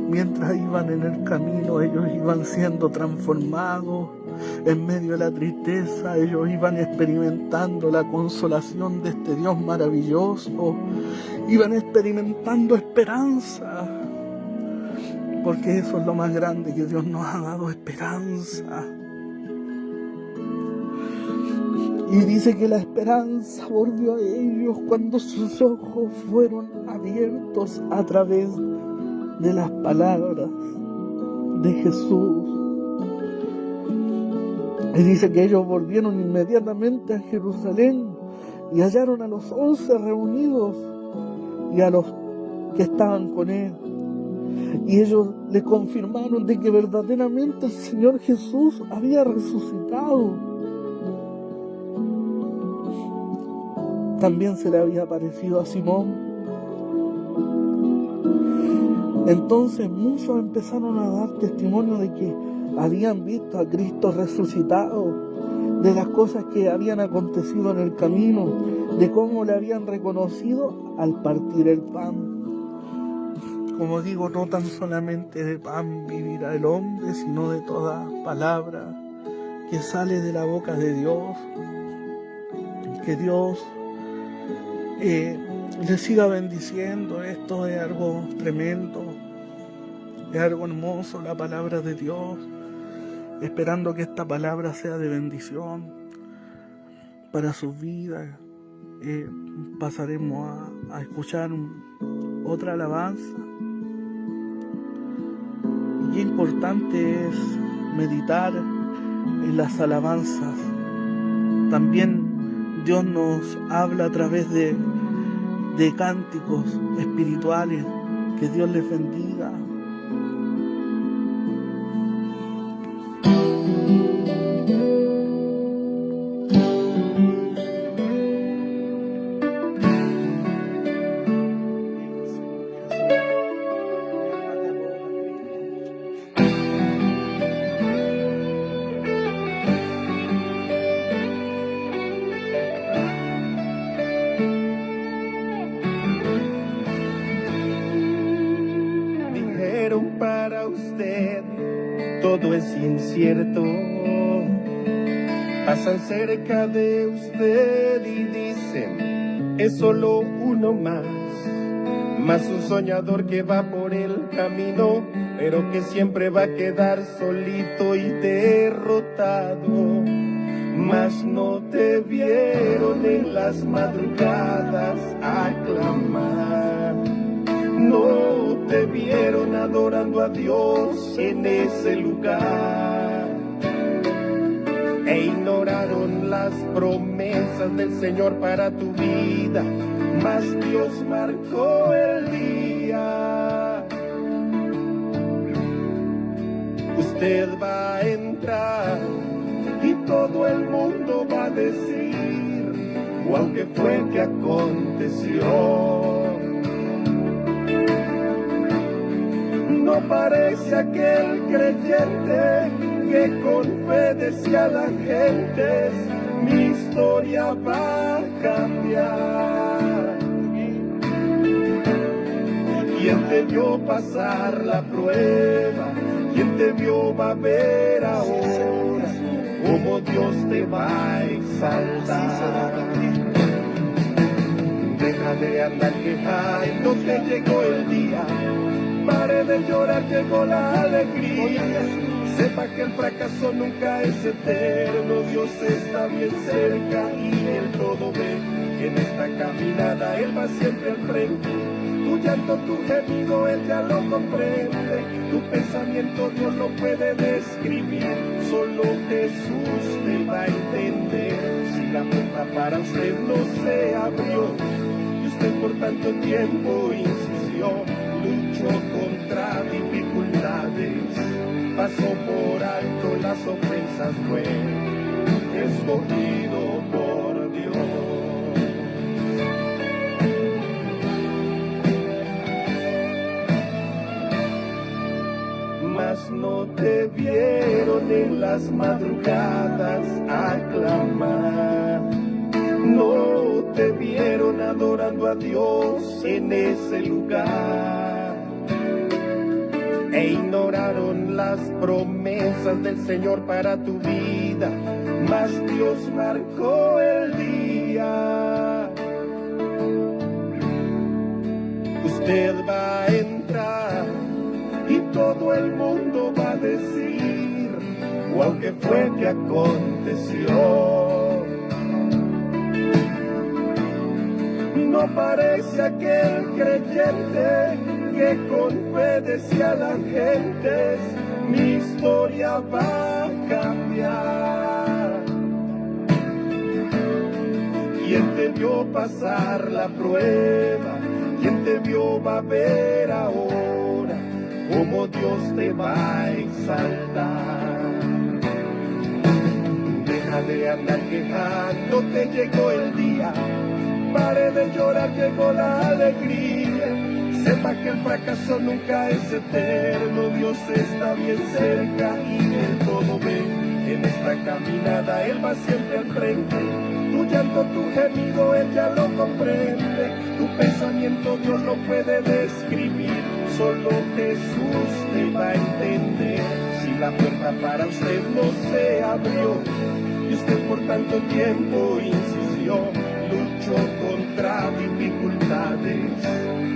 Mientras iban en el camino, ellos iban siendo transformados. En medio de la tristeza, ellos iban experimentando la consolación de este Dios maravilloso. Iban experimentando esperanza, porque eso es lo más grande que Dios nos ha dado, esperanza. Y dice que la esperanza volvió a ellos cuando sus ojos fueron abiertos a través de las palabras de Jesús. Y dice que ellos volvieron inmediatamente a Jerusalén y hallaron a los 11 reunidos y a los que estaban con Él. Y ellos le confirmaron de que verdaderamente el Señor Jesús había resucitado. También se le había aparecido a Simón. Entonces muchos empezaron a dar testimonio de que habían visto a Cristo resucitado, de las cosas que habían acontecido en el camino, de cómo le habían reconocido al partir el pan. Como digo, no tan solamente de pan vivirá el hombre, sino de toda palabra que sale de la boca de Dios. Que Dios le siga bendiciendo. Esto es algo tremendo, es algo hermoso, la palabra de Dios. Esperando que esta palabra sea de bendición para sus vidas. Pasaremos a escuchar otra alabanza. Y qué importante es meditar en las alabanzas. También Dios nos habla a través de cánticos espirituales. Que Dios les bendiga. Para usted todo es incierto, pasan cerca de usted y dicen es solo uno más un soñador que va por el camino, pero que siempre va a quedar solito y derrotado. mas no te vieron en las madrugadas aclamar. No te vieron adorando a Dios en ese lugar. E ignoraron las promesas del Señor para tu vida, mas Dios marcó el día. Usted va a entrar y todo el mundo va a decir, wow, ¿qué fue que aconteció? No parece aquel creyente que con fe decía a la gente, mi historia va a cambiar. ¿Quién te vio pasar la prueba? ¿Quién te vio va a ver ahora cómo Dios te va a exaltar? Deja de andar quejando que llegó el día. Pare de llorar, llegó la alegría. Sepa que el fracaso nunca es eterno. Dios está bien cerca y Él todo ve. En esta caminada Él va siempre al frente. Tu llanto, tu gemido, Él ya lo comprende. Tu pensamiento Dios lo puede describir. Solo Jesús te va a entender. Si la puerta para usted no se abrió y usted por tanto tiempo insistió, luchó contra dificultades, pasó por alto las ofensas, fue escogido por Dios. Mas no te vieron en las madrugadas aclamar. No te vieron adorando a Dios en ese lugar. E ignoraron las promesas del Señor para tu vida, mas Dios marcó el día. Usted va a entrar y todo el mundo va a decir, wow, ¿qué fue que aconteció? No parece aquel creyente que con fe decía a la gente, mi historia va a cambiar. ¿Quién te vio pasar la prueba? ¿Quién te vio va a ver ahora cómo Dios te va a exaltar? Deja de andar quejando, te llegó el día. Pare de llorar, llegó la alegría. Sepa que el fracaso nunca es eterno. Dios está bien cerca y Él todo ve. En esta caminada Él va siempre al frente. Tu llanto, tu gemido, Él ya lo comprende. Tu pensamiento Dios lo puede describir. Solo Jesús te va a entender. Si la puerta para usted no se abrió y usted por tanto tiempo insistió, luchó contra dificultades,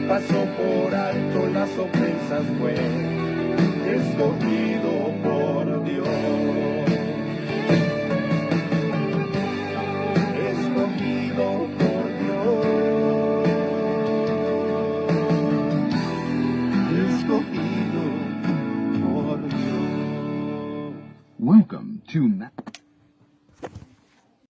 pasó por alto las ofensas, fue escogido por Dios.